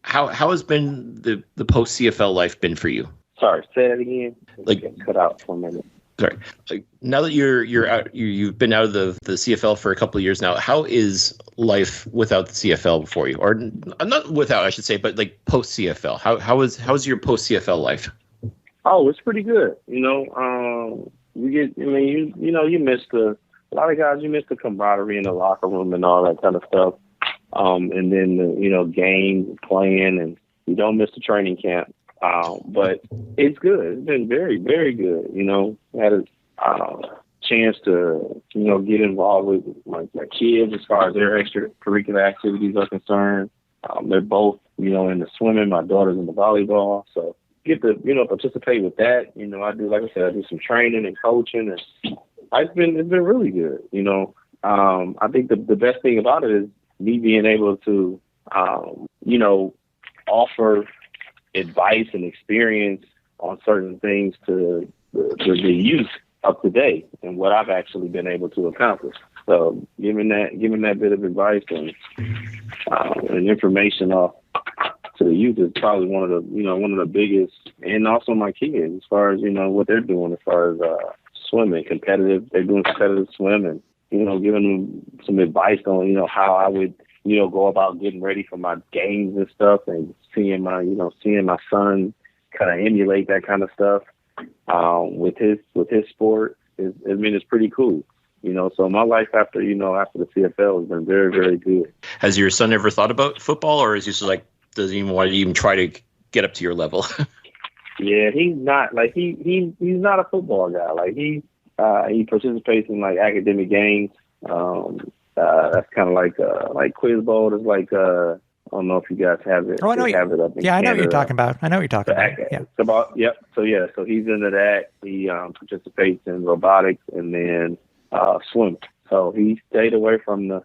how has been the post CFL life been for you? Sorry, say that again. Like, cut out for a minute. Sorry. Like, now that you're out, you've been out of the CFL for a couple of years now. How is life without the CFL for you, or not without, I should say, but like post CFL? How's your post CFL life? Oh, it's pretty good. You know, you miss a lot of guys. You miss the camaraderie in the locker room and all that kind of stuff. And then games, playing, and you don't miss the training camp. But it's good. It's been very, very good. You know, had a chance to get involved with my kids as far as their extracurricular activities are concerned. They're both in the swimming. My daughter's in the volleyball, so get to participate with that. I do some training and coaching, and it's been really good. I think the best thing about it is me being able to offer advice and experience on certain things to the youth up to date and what I've actually been able to accomplish. So giving that bit of advice and information off to the youth is probably one of the biggest, and also my kids as far as what they're doing as far as swimming, competitive. They're doing competitive swim, and giving them some advice on how I would go about getting ready for my games and stuff, and seeing my son kind of emulate that kind of stuff with his sport it's pretty cool. So my life after the CFL has been very, very good. Has your son ever thought about football, or is he just like doesn't even want to even try to get up to your level? Yeah, he's not like he's not a football guy. Like he participates in like academic games. That's kind of like Quiz Bowl. It's like I don't know if you guys have it. Oh, I know. Have it up in I know Canada. what you're talking about. I know what you're talking about. Yeah. It's about, yep. So he's into that. He participates in robotics and then swim. So he stayed away from the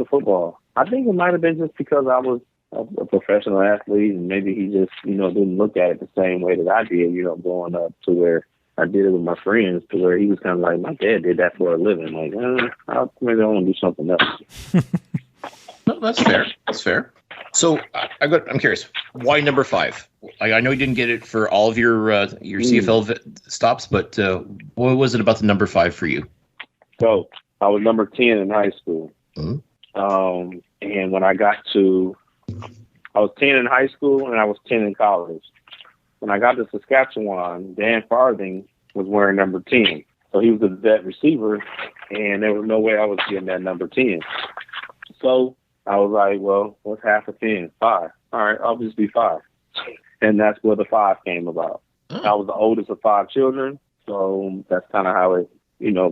football. I think it might have been just because I was a professional athlete, and maybe he just didn't look at it the same way that I did. Growing up to where I did it with my friends, to where he was kind of like, my dad did that for a living. Like, maybe I want to do something else. No, that's fair. That's fair. So I'm curious, why number 5? I know you didn't get it for all of your CFL stops, but what was it about the number 5 for you? So I was number 10 in high school. Mm-hmm. And when I was 10 in high school and I was 10 in college. When I got to Saskatchewan, Dan Farthing was wearing number 10. So he was a vet receiver, and there was no way I was getting that number 10. So I was like, well, what's half of 10? 5. All right, I'll just be 5. And that's where the 5 came about. I was the oldest of 5 children, so that's kind of how it,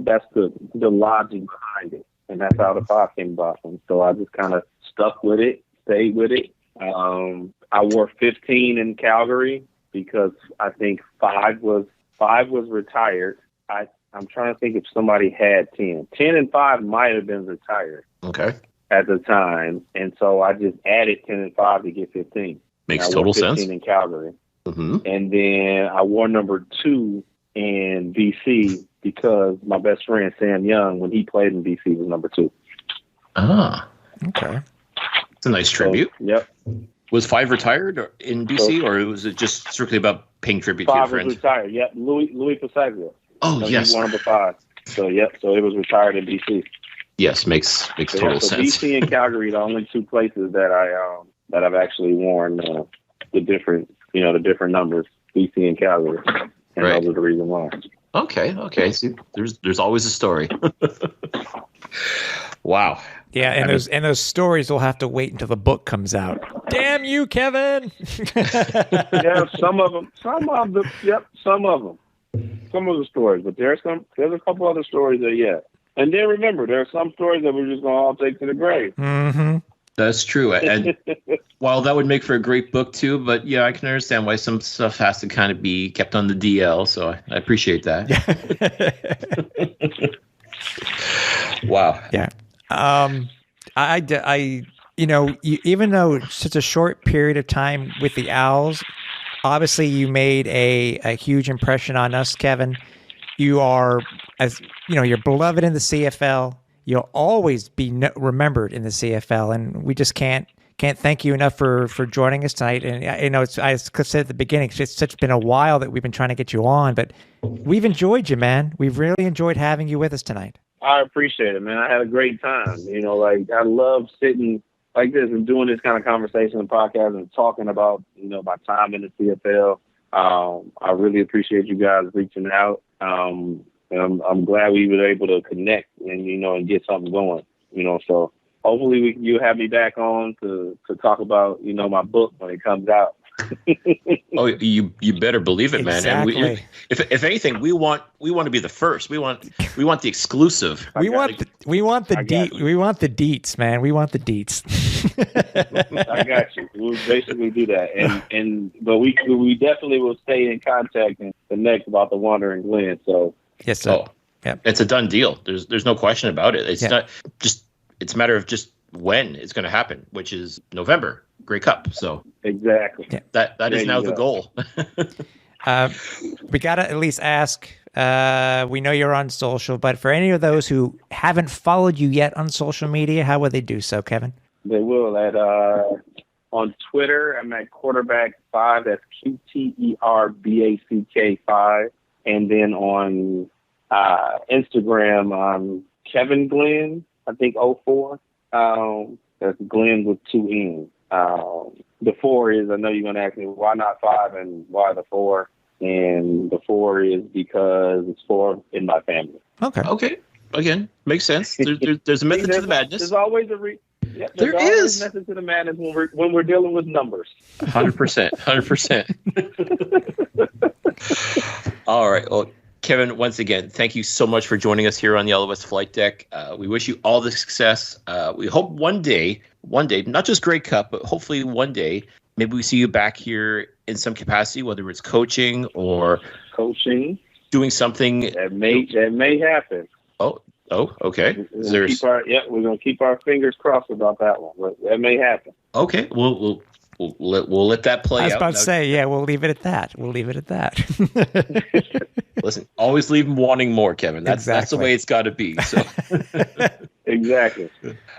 that's the logic behind it. And that's how the 5 came about. And so I just kind of stuck with it, stayed with it. I wore 15 in Calgary because I think 5 was retired. I'm trying to think if somebody had 10. 10 and 5 might have been retired. Okay. At the time. And so I just added 10 and 5 to get 15. Makes total sense. 15 in Calgary. Mm-hmm. And then I wore number 2 in BC because my best friend, Sam Young, when he played in BC, was number 2. Ah. Okay. It's a nice tribute. So, yep. Was Five retired in BC, or was it just strictly about paying tribute to your Five was friends? retired. Yep, Louis Pasaglia. Oh, yes. He's one of the five. So it was retired in BC. Yes, makes total so sense. BC and Calgary, the only two places that I've actually worn the different numbers. BC and Calgary, and Right. those are the reason why. Okay. See, there's always a story. Wow. Yeah, and those stories will have to wait until the book comes out. Damn you, Kevin! Yeah, some of them. Some of the stories, but there's a couple other stories that And then remember, there are some stories that we're just gonna all take to the grave. Mm-hmm. That's true. And while that would make for a great book too, but yeah, I can understand why some stuff has to kind of be kept on the DL. So I appreciate that. Wow. Yeah. Even though it's such a short period of time with the Owls, obviously you made a huge impression on us, Kevin. You are, you're beloved in the CFL. You'll always be remembered in the CFL, and we just can't thank you enough for joining us tonight. And as Cliff said at the beginning, it's been a while that we've been trying to get you on, but we've enjoyed you, man. We've really enjoyed having you with us tonight. I appreciate it, man. I had a great time. I love sitting like this and doing this kind of conversation and podcast and talking about, my time in the CFL. I really appreciate you guys reaching out. And I'm glad we were able to connect and get something going. So hopefully you have me back on to talk about my book when it comes out. Oh, you better believe it, man. Exactly. And if anything, we want to be the first. We want the exclusive. We want the deets, man. We want the deets. I got you. We'll basically do that, but we definitely will stay in contact and connect about the Wandering Glen. So yes, sir. Oh, yeah, it's a done deal. There's no question about it. It's not just. It's a matter of just when it's going to happen, which is November, Grey Cup. So exactly. Yeah. That is now the goal. We got to at least ask, we know you're on social, but for any of those who haven't followed you yet on social media, how would they do so, Kevin? They will on Twitter. I'm at quarterback5. That's QTERBACK5. And then on Instagram, I'm Kevin Glenn, I think 04. That's Glenn with 2 N's. The 4 is, I know you're going to ask me, why not 5 and why the 4? And the 4 is because it's 4 in my family. Okay. Again, makes sense. There's a method to the madness. There's always a there is a method to the madness when we're dealing with numbers. 100%. All right. Well, Kevin, once again, thank you so much for joining us here on the Alouettes Flight Deck. We wish you all the success. We hope one day, not just Grey Cup, but hopefully one day, maybe we see you back here in some capacity, whether it's coaching or doing something that may happen. Oh, okay. We're going to keep our fingers crossed about that one. But that may happen. Okay, we'll let that play out. I was about to say, we'll leave it at that. Listen, always leave them wanting more, Kevin. That's the way it's got to be. So exactly.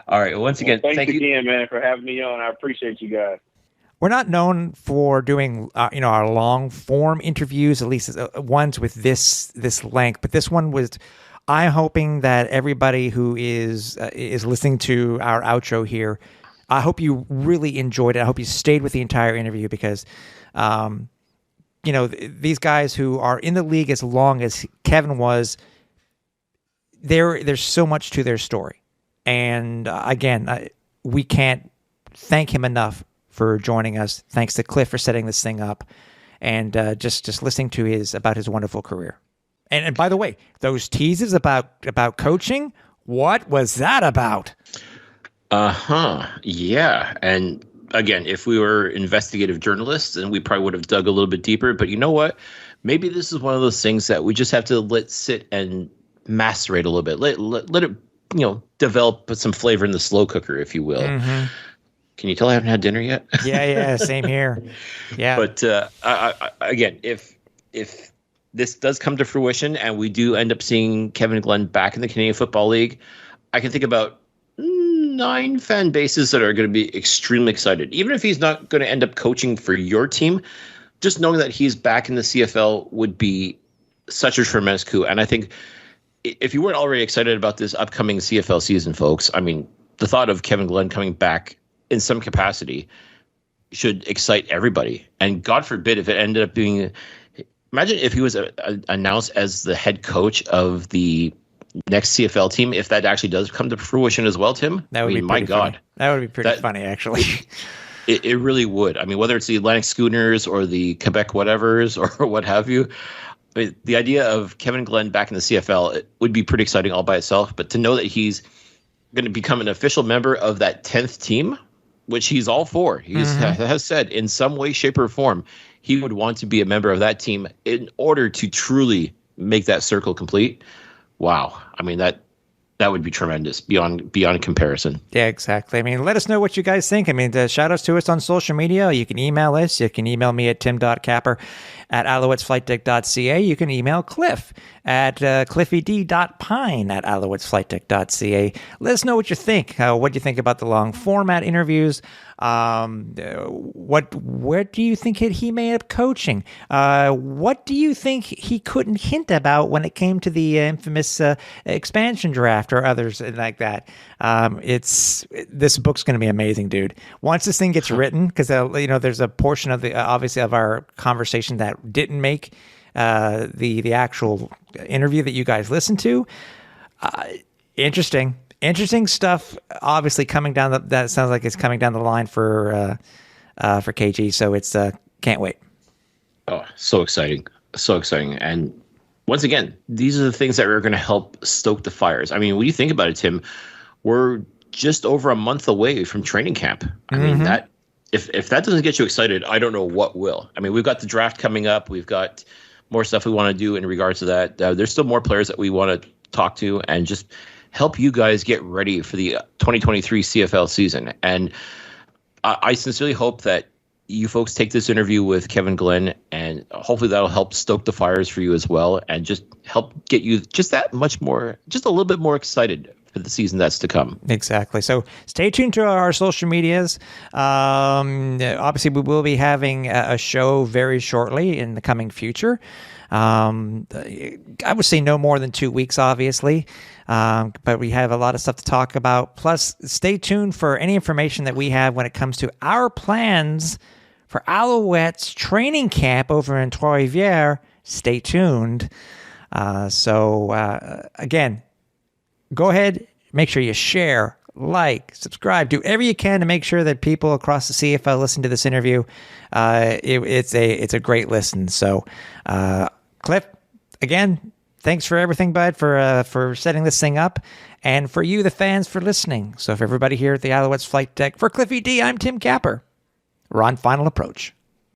All right. Once again, thank you again, man, for having me on. I appreciate you guys. We're not known for doing, our long form interviews, at least ones with this length. But this one was. I'm hoping that everybody who is listening to our outro here, I hope you really enjoyed it. I hope you stayed with the entire interview because, these guys who are in the league as long as Kevin was, there's so much to their story. And again, we can't thank him enough for joining us. Thanks to Cliff for setting this thing up and just listening to about his wonderful career. And by the way, those teases about coaching, what was that about? Yeah. And again, if we were investigative journalists, then we probably would have dug a little bit deeper. But you know what? Maybe this is one of those things that we just have to let sit and macerate a little bit. Let it, develop some flavor in the slow cooker, if you will. Mm-hmm. Can you tell I haven't had dinner yet? Yeah, same here. Yeah. But again, if this does come to fruition and we do end up seeing Kevin Glenn back in the Canadian Football League, I can think about 9 fan bases that are going to be extremely excited. Even if he's not going to end up coaching for your team, just knowing that he's back in the CFL would be such a tremendous coup. And I think if you weren't already excited about this upcoming CFL season, folks, I mean, the thought of Kevin Glenn coming back in some capacity should excite everybody. And God forbid if it ended up being, imagine if he was announced as the head coach of the next CFL team, if that actually does come to fruition as well, Tim. That would be my God. Funny. That would be pretty funny, actually. It really would. I mean, whether it's the Atlantic Schooners or the Quebec whatevers or what have you, I mean, the idea of Kevin Glenn back in the CFL, it would be pretty exciting all by itself. But to know that he's going to become an official member of that 10th team, which he's all for, he has said in some way, shape, or form, he would want to be a member of that team in order to truly make that circle complete. Wow. I mean, that would be tremendous beyond comparison. Yeah, exactly. I mean, let us know what you guys think. I mean, shout outs to us on social media. You can email us. You can email me at tim.capper@alouettesflightdeck.ca. You can email Cliff at cliffyd.pine@alouettesflightdeck.ca. Let us know what you think. What do you think about the long format interviews? Where do you think he may end up coaching? What do you think he couldn't hint about when it came to the infamous expansion draft or others like that? This book's going to be amazing, dude. Once this thing gets written, because there's a portion of the obviously of our conversation that didn't make the actual interview that you guys listened to. Interesting stuff. Obviously, coming down that sounds like it's coming down the line for KG. So it's can't wait. Oh, so exciting! And once again, these are the things that are going to help stoke the fires. I mean, when you think about it, Tim, we're just over a month away from training camp. I mean, that if that doesn't get you excited, I don't know what will. I mean, we've got the draft coming up. We've got more stuff we want to do in regards to that. There's still more players that we want to talk to and just help you guys get ready for the 2023 CFL season. And I sincerely hope that you folks take this interview with Kevin Glenn, and hopefully that'll help stoke the fires for you as well, and just help get you just a little bit more excited for the season that's to come. Exactly. So stay tuned to our social medias. Obviously, we will be having a show very shortly in the coming future. I would say no more than 2 weeks, obviously. But we have a lot of stuff to talk about. Plus, stay tuned for any information that we have when it comes to our plans for Alouettes training camp over in Trois-Rivières. Stay tuned. Again, go ahead, make sure you share, like, subscribe, do whatever you can to make sure that people across the CFL listen to this interview. It's a great listen. So, Cliff, again, thanks for everything, bud, for setting this thing up, and for you, the fans, for listening. So for everybody here at the Alouettes Flight Deck, for Cliffy D, I'm Tim Capper. We're on Final Approach.